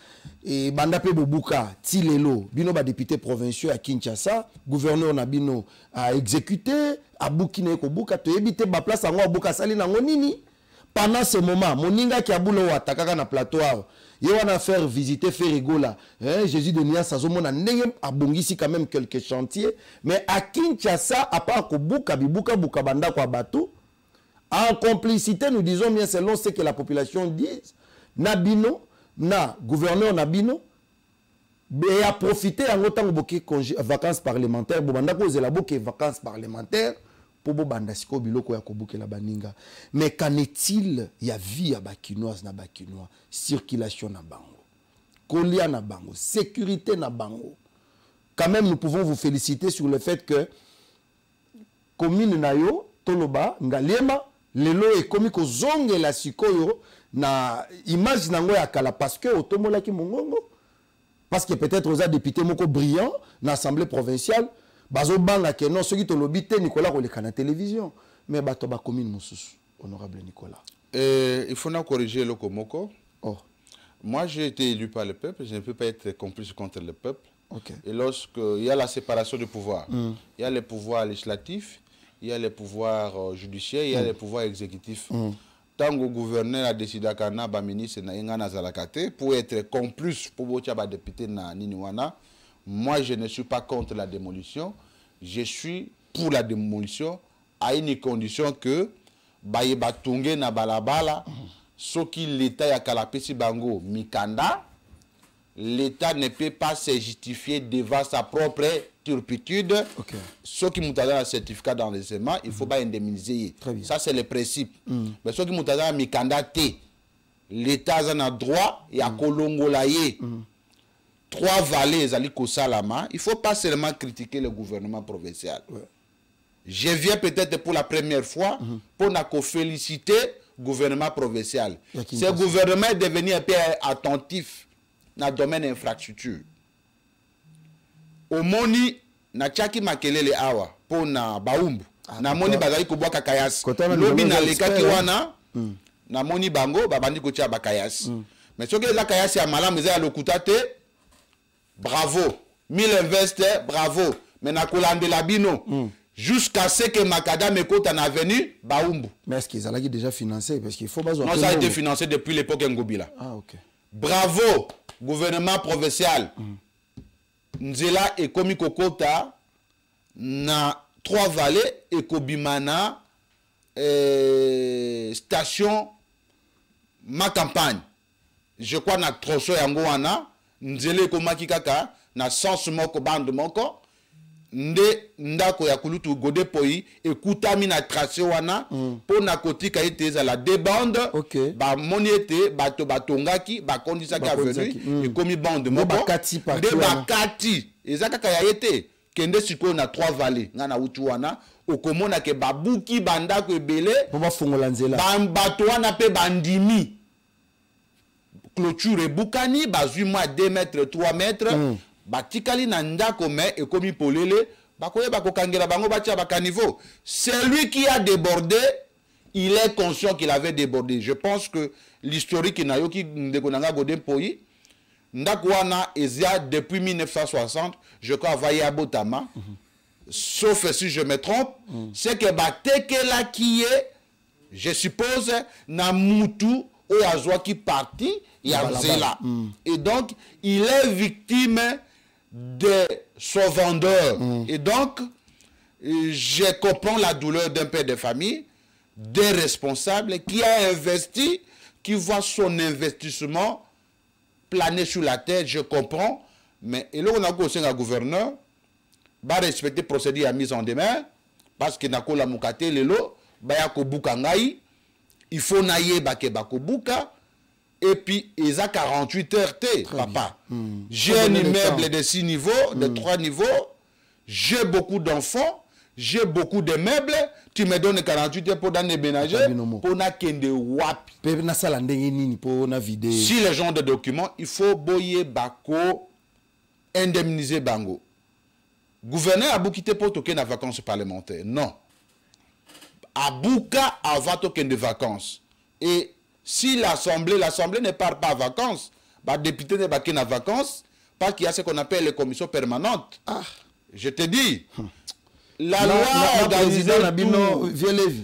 Et Banda pe Bobuka, Tilelo, Bino, député provinciaux à Kinshasa, gouverneur Nabino a exécuté, à Bukine Kobuka, tu éviter ma place à moi, Buka Sali Nangonini. Pendant ce moment, Moninga qui a boulot à Takaka na plateau, il y a une affaire visiter, faire rigola. Jésus de Nia Sazomo na Nengem a Bongisi quand même quelques chantiers. Mais à Kinshasa, à part Kobuka, Bibuka, Bukabanda, Kwabato, en complicité, nous disons bien selon ce que la population dit, Nabino, na gouverneur Nabino, et a profité en autant de vacances parlementaires, Bobanda ko zela boke vacances parlementaires, pour Bobanda siko biloko ya kobuke la baninga. Mais qu'en est-il, il y a vie à Bakinoise na Bakinois, circulation na bango, colia na bango, sécurité na bango. Quand même, nous pouvons vous féliciter sur le fait que commune nayo, Toloba, Ngalema, lelo est commis ko zonge la sikoyo na image nango ya kala parce que otomola ki mongongo parce que peut-être aux députés moko brillant na assemblée provinciale bazo banga que non ceux qui tolobi te Nicolas koleka na télévision mais bato ba commune mususu honorable Nicolas il faut na corriger le komoko. Oh, moi j'ai été élu par le peuple, je ne peux pas être complice contre le peuple. OK. Et lorsqu'il y a la séparation du pouvoir, il y a le pouvoir législatif, il y a les pouvoirs judiciaires, il y a les pouvoirs exécutifs. Tant que le gouverneur a décidé que ministre pour être complice pour les députés na Niniwana, moi je ne suis pas contre la démolition, je suis pour la démolition à une condition que Bayeba Tungé na balabala, ce qui l'État y a kalapesi bango mikanda, l'État ne peut pas se justifier devant sa propre turpitude. OK. Ceux qui m'ont donné un certificat d'enlèvement, il ne faut pas indemniser. Ça, c'est le principe. Mais ceux qui m'ont donné un mikandate, l'État a droit et à Kolongolaye. 3 vallées, il ne faut pas seulement critiquer le gouvernement provincial. Ouais. Je viens peut-être pour la première fois pour féliciter le gouvernement provincial. Ce gouvernement est devenu un peu attentif dans le domaine infrastructure. Au moni na chaki makelele awa po na baumbu na moni bazali ko boka kayasi lobi na lekaki wana na moni bango babandi ko tia bakayasi mais soki eza kayasi ya malamu eza ya lokuta te bravo 1000 investes bravo mais na kolandela bino jusqu'à ce que Makadam ekota na venu baumbu. Mais est-ce qu'ils allaient déjà financé parce qu'il faut pas. Non, ça a été financé depuis l'époque Ngobila. Ah, OK. Bravo gouvernement provincial. Nzela et komi kokota na 3 vallées et kobimana station ma campagne. Je crois na troso yango wana nzela komaki kaka na sens moko bande moko nde ndako ya kulutu gode poi ekutami na tracé wana po na kotika ete za la débande. OK. Ba moni ete bato batongaki ba kondisaki avenue ekomi bande moko de bakati ezaka kaya ete kende siko na 3 vallées ngana utu wana okomona ke babuki bandako ebele po bafungola nzela bato wana pe bandimi clôture bukani bazui moi 2 mètres 3 mètres batikali na ndako me ekomi polele bakoye bakokangela bango batia bakaniveau. Celui qui a débordé, il est conscient qu'il avait débordé. Je pense que l'historique nayoki ndekonanga godem poi ndako wana ezia depuis 1960 je crois vaillé à Botama sauf si je me trompe c'est que batekela qui est je suppose na mutu ou azwa qui parti Yazela. Et donc, il est victime de son vendeur. Et donc, je comprends la douleur d'un père de famille, des responsables qui a investi, qui voit son investissement planer sur la tête, je comprends. Mais et là, on a aussi un gouverneur, va respecter le procédé à mise en demeure, parce que n'a la mukate lelo, ba ya ko buka ngai, il faut naie bake bako buka. Et puis, ils ont 48 heures, papa. J'ai un immeuble de 6 niveaux, de 3 niveaux. J'ai beaucoup d'enfants. J'ai beaucoup de meubles. Tu me donnes 48 heures pour déménager. Pour na kende wapi. Si les gens de documents, il faut boyer bako, indemniser bango. Gouverneur a quitté pour toquer na vacances parlementaires. Non. Abouka avant toquer de vacances. Et Si l'Assemblée ne part pas en vacances, les députés ne partent pas en vacances, parce qu'il y a ce qu'on appelle les commissions permanentes. Ah. Je te dis, la loi organisée,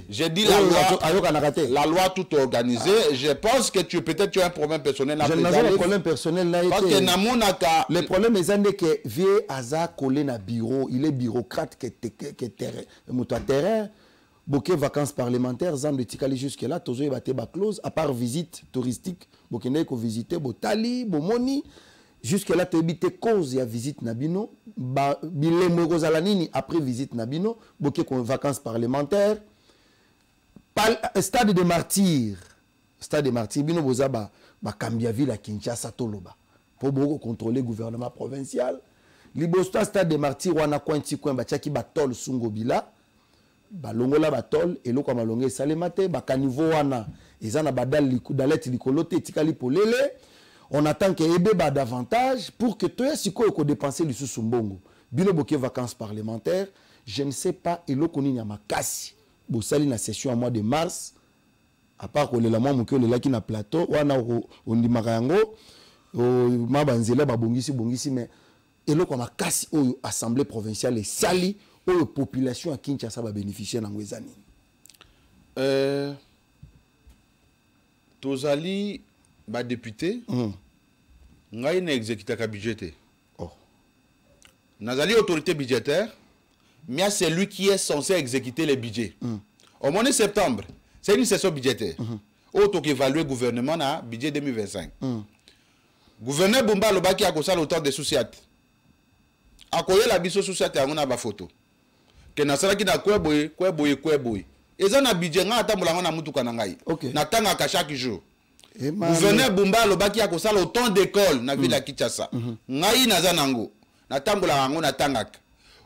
j'ai dit la loi tout organisée. Je pense que peut-être tu as un problème personnel. Je n'ai pas un problème personnel. Parce que le problème est que vieux Aza collé na bureau, il est bureaucrate qui est terrain. Beaucoup de vacances parlementaires, zan de tikali jusque là, tozo y bate ba close, à part visite touristique, beaucoup ne ko visiter Botali, Bomoni. Jusque là, tu as cause de visite Nabino, après visite Nabino, beaucoup de vacances parlementaires. Stade de martyrs, Bino Bozaba, Kambiaville à Kinshasa Toloba, pour beaucoup contrôler le gouvernement provincial. Libosta stade de martyrs, on a coin petit coin, Bachaki Batol Sungobila, Balongola Batol, et l'eau comme Alongé Salemate, Bakanivo Wana, et Zana Badal Dalet Likolote, Tikali Polele. On attend qu'il y ait davantage pour que tu aies si quoi dépenser le sous-sumbongo. Bino boké vacances parlementaires, je ne sais pas, et l'eau qu'on y a ma casse. Bon, ça, la session en mois de mars, à part qu'on est là, moi, on est là qui na plateau, on dit Marango, ma banzela, bongisi, mais et l'eau qu'on a casse aux assemblées provinciales et sali, aux populations à Kinshasa va bénéficier dans les années. Tozali. Bah député, ngai na exécuté ka budgété. Oh. Nazali autorité budgétaire, mais c'est lui qui est censé exécuter les budgets. Au mois de septembre, c'est une session budgétaire. Auto qui évalue le gouvernement na budget 2025. Gouverneur Bumba Lobaki a causé l'auteur de Souciat. A koye la biso Souciat a ngona ba photo. Que nasala ki na kwe boye. Eza na budget nga atambola na mutuka na ngai. Na tanga ka chaque jour. Gouverneur Bumba Lobaki a causé l'autant d'école na ville à Kinshasa. Ngai naza nango. Na tambola ngo na tangak.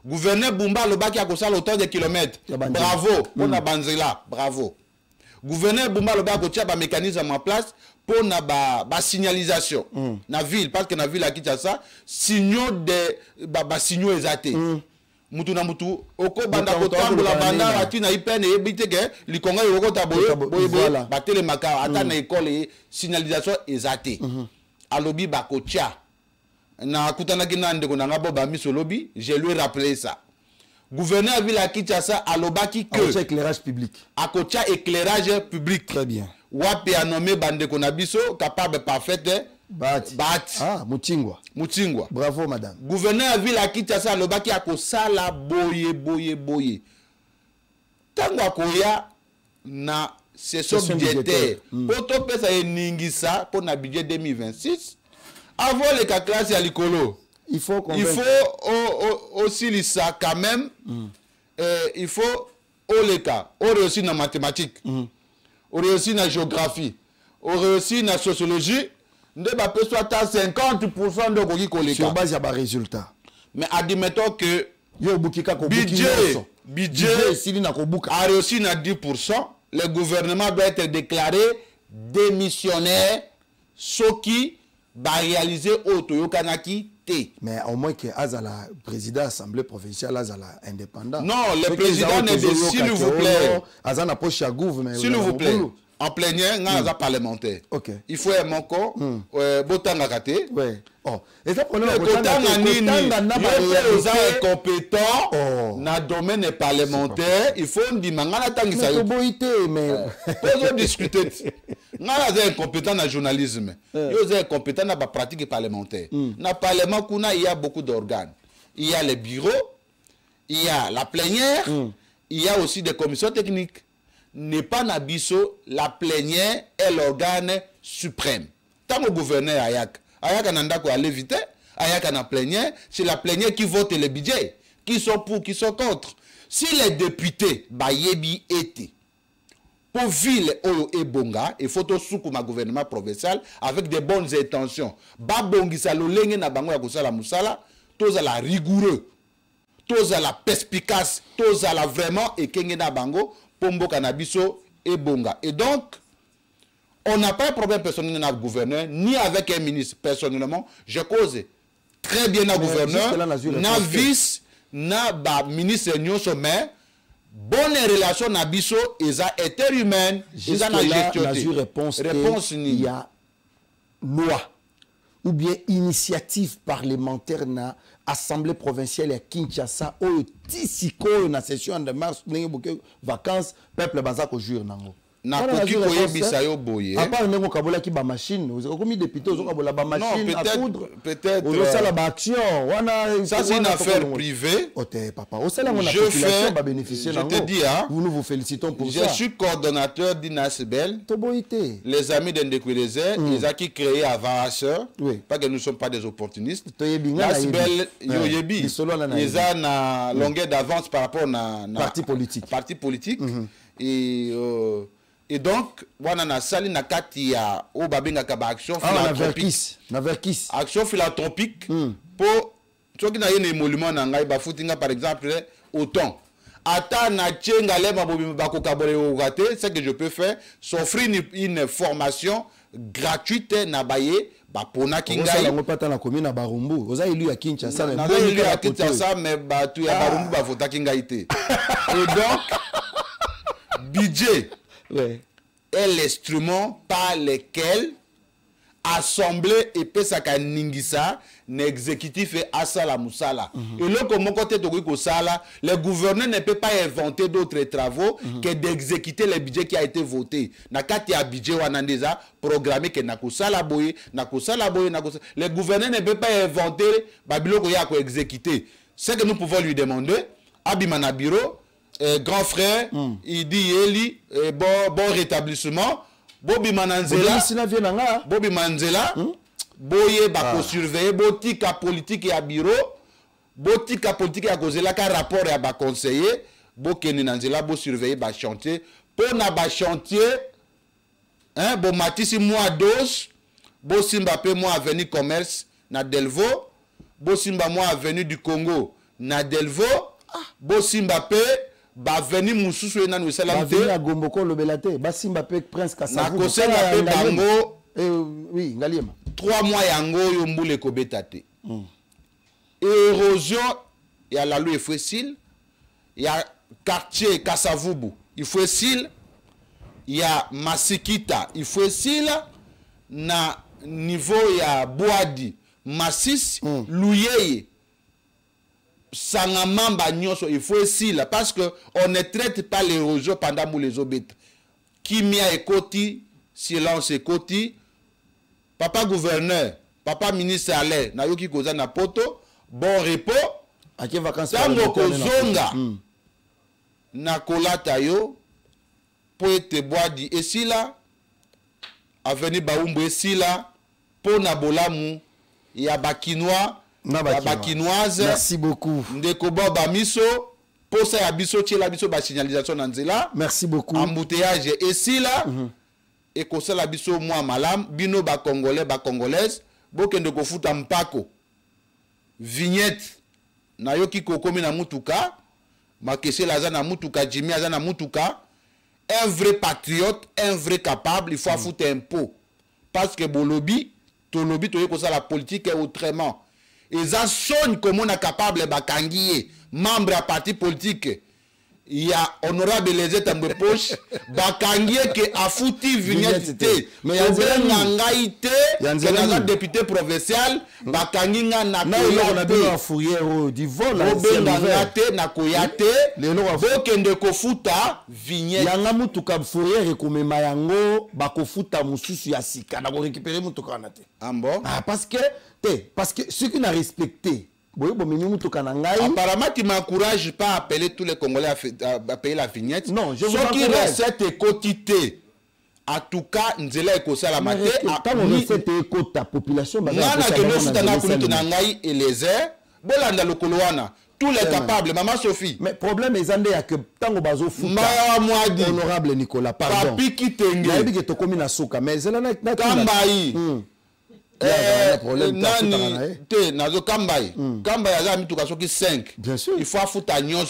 Gouverneur Bumba Lobaki a causé l'autant de kilomètres. Bravo, on a banzela, bravo. Gouverneur Bumba Lobaki a un mécanisme en place pour na ba signalisation na ville parce que na ville à Kinshasa signaux de ba signaux exaté. Mutu na mutu oko banda ko tambola banda atina ipene ebite ke likonga yoko taboye boye batele maka ata na école signalisation exaté. Alobi bakotia na kutana kinande ko nanga boba misolobi, je lui rappelé ça. Gouverneur ville à Kinshasa alobaki que éclairage public. Akotia éclairage public. Très bien. Wapi a nommé bande konabiso capable parfaite Bat. Ah, Mutingwa. Bravo, madame. Gouverneur ville à Kinshasa, le baki a sala boye. Tango akoya na session budgétaire. Pour tout pesa ningisa pour na budget 2026. Avant les classe à l'icolo. Il faut aussi lisa quand même. Il faut les cas. On réussit dans mathématiques. On réussit dans géographie. On réussit dans sociologie. Ne va pas soit à 50% de Gogi Koleka. Sur base de résultat. Mais admettons que budget a réussi à 10%, le gouvernement doit être déclaré démissionnaire, ce qui va réaliser au Kanaki T. Mais au moins que Azala, président de l'Assemblée provinciale, Azala indépendant. Non, le président n'est pas, s'il vous plaît. Azana poche à gouvernement. S'il vous plaît. En plénière, on a parlementaire. Ok. Il faut un manco, botanga kate. Oui. Oh. Et ça problème botanga nini. Ils sont incompétents. Na domaine parlementaire, il faut dire mangana tangisa. Mais on discuter. Ngana za incompétent na journalisme. Yo za incompétent na pratique parlementaire. Na parlement kuna il y a beaucoup d'organes. Il y a les bureaux, il y a la plénière, il y a aussi des commissions techniques. N'est pas Nabiso, la plénière est l'organe suprême. Tant au gouverneur Ayak ananda ko aller vite, Ayak en plénière, c'est la plénière qui vote les budgets, qui sont pour, qui sont contre. Si les députés Bayebi étaient pour ville Oyo et Bonga, il faut tout ma gouvernement provincial avec des bonnes intentions. Babongisa lo lenge na bango ya kusala musala, tous à la rigoureux, tous à la perspicace, tous à la vraiment et kenge na bango. Pombo Canabiso et Bonga. Et donc, on n'a pas de problème personnel avec le gouverneur, ni avec un ministre. Personnellement, je cause très bien le gouverneur, na vice, na ministre Nyon Sommet, bonne relation na biso eza interhumaine eza na gestion réponse ni il y a loi ou bien initiative parlementaire na assemblée provinciale ya Kinshasa oyo tisiko na session de mars ndenge boke vacances peuple baza ko jour nango na koki koyebisa yo boye à part ndenge kabola ki ba machine ozokomi député ozokabola ba machine à coudre peut-être ozosala ba action wana ça c'est une affaire privée ote papa osala ngona population ba bénéficier nango je te dis hein nous vous félicitons pour ça je suis coordonnateur d'Inasbel toboité les amis d'Ndekweleze ils a qui créé avant sœur pas que nous sommes pas des opportunistes Inasbel yoyebi ils a na longueur d'avance par rapport na parti politique et donc wana na sali na kati ya o babenga ka action philanthropique action philanthropique pour soki na yene émolument na ngai ba futinga par exemple autant ata na tchenga lema bobi ba ko kabole o gate ce que je peux faire s'offrir une formation gratuite na baye ba pona kingai ngo pata na commune na Barumbu oza élu ya Kinshasa mais bon élu ya Kinshasa mais ba tu ya Barumbu ba vota kingai te et donc budget est l'instrument par lequel assemblée et pesaka ningisa n'exécutif et asala musala et là comme côté de sala le gouverneur ne peut pas inventer d'autres travaux que d'exécuter le budget qui a été voté na kati ya budget wana ndeza programmé que na kusala boye le gouverneur ne peut pas inventer babiloko ya ko exécuter ce que nous pouvons lui demander abimana bureau grand frère, il dit Eli, bon rétablissement. Bobby Mananzela, Bobby Manzela, Boye bako surveiller, botika politique et à bureau, botika politique à cause là qu'un rapport et à bas conseiller, Bokeni Nanzela, bo surveiller bas chantier, pour na bas chantier, hein, bo matisi mois dos, bo simba pe moi avenue commerce na Delvo, bo simba moi avenue du Congo na Delvo, bo simba pe ba veni mususu ena no salam te ba gomboko lobelate ba simba pe prince Kasavu na kosela pe bango oui ngaliema 3 mois yango yo mbule ko betate érosion ya la loi facile ya quartier Kasavubu il faut facile ya Masikita il faut facile na niveau ya Boadi Massis Luyeye Sangamamba nyoso il faut aussi là parce que on ne traite pas l'érosion pendant les obètes. Kimia ekoti, silence ekoti. Papa gouverneur, papa ministre allait na yoki koza na poto, bon repos. Ake vacances tango kozonga. Na kolata yo poete boadi esila avenue Baumbu esila pona bolamu ya bakinois bakinoise. Merci beaucoup. Ndeko Boba Miso, posa ya biso tchela biso ba signalisation na nzela. Merci beaucoup. Embouteillage et là et kosa la biso moi malam bino ba congolais ba congolaise bokende ko futa mpako. Vignette na yoki kokomi na mutuka, makese laza na mutuka, Jimmy aza na mutuka. Un vrai patriote, un vrai capable, il faut foutre un pot. Parce que bolobi, to lobby to yeko ça la politique est autrement. Et ça sonne comme on est capable de membre à parti politique. Il y a honorable les états de poche, bakangié que a foutu vignette. Mais il y a un député provincial, bakangi nga na fourrière du vol. Na koyate, bokende ko futa vignette. Yanga mutuka fourrière comme mayango, bako futa mususu ya sika, na ko récupérer mutuka na te. Ah parce que ceux qui n'ont respecté, apparemment tu m'encourages pas à appeler tous les Congolais à payer la vignette. Non, je vous encourage. Ceux qui restent écotés, en tout cas, nzela ekosa la maté. Quand on recette écoute ta population, et les airs, bolanda le koloana. Tous les capables, maman Sophie. Mais problème est que tango bazo futa. Honorable Nicolas, pardon. Papi qui tengue. Il y a des to komina souka, mais c'est là na Kambaï. Nazo Kambaï. Kambaï a mis tout cas 5. Bien sûr. Il faut foutre à nyos.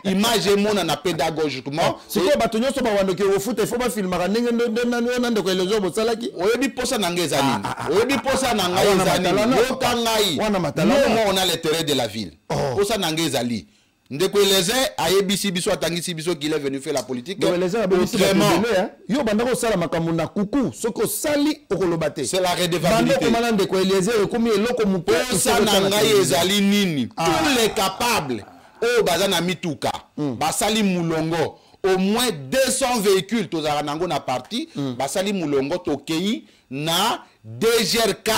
Image mon na pédagogiquement. C'est quoi batonyo so ba wandoke au foot il faut pas filmer ndenge ndendo ko elezo bosalaki. Oyebi posa na ngezani. Oyebi posa na ngezani. Yokangai. Wana matala. Nous on a les terrains de la ville. Posa na ngezali. Ndeko Eliezer ayebisi biso atangisi biso qu'il est venu faire la politique. Autrement, yo bandako sala makambo na kuku soko sali okolobate. C'est la redevabilité. Bandako malande Ndeko Eliezer komi eloko mupe ça nangai ezali nini. Tous les capables o bazana mituka. Basali mulongo au moins 200 véhicules tozara nango na parti basali mulongo tokei na DGRK.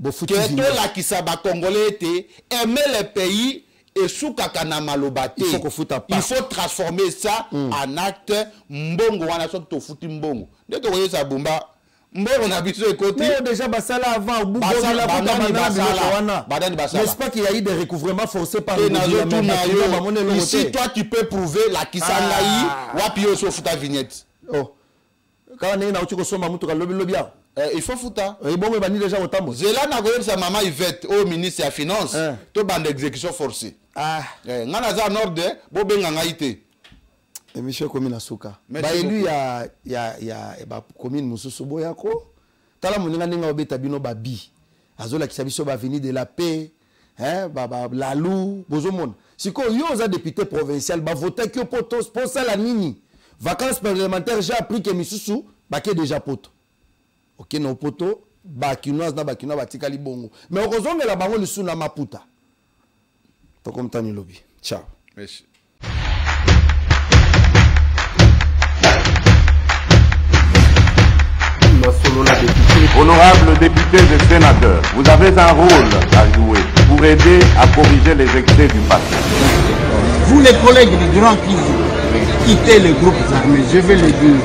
Que to la kisaba congolais était aimer le pays et soukaka na malobate. Il faut transformer ça en acte mbongo wana so to futi mbongo. Dès que vous voyez ça bomba mbongo na biso écoute. Mais déjà basala avant bout n'est-ce pas qu'il y a eu des recouvrements forcés par le gouvernement. Ici toi tu peux prouver la kisangai wapi yo so futa vignette. Oh. Quand on est na utiko soma mutu ka lobby il faut fouta. Et bon, mais déjà autant. Zela na goye sa maman Yvette au ministre des Finances. To bande d'exécution forcée. Ah. Ngana za norde bo benga ngaité. Et monsieur commune asuka. Ba élu ya ba commune mususu boyako. Tala moninga ninga obeta bino babi. Azola kisabiso ba venir de la paix. Ba la lou bozomona. Siko yo za député provincial ba voter que pour ça la nini. Vacances parlementaires j'ai appris que mususu ba ke déjà poto. Ok, non poto, bakinoise na bakinoise batikali bongo. Mais heureusement la bango lisu na maputa. To comme tani lobby. Ciao. Merci. Honorables députés et sénateurs, vous avez un rôle à jouer pour aider à corriger les excès du passé. Vous les collègues du Grand Kivu, quittez les groupes armés, je vais le dire.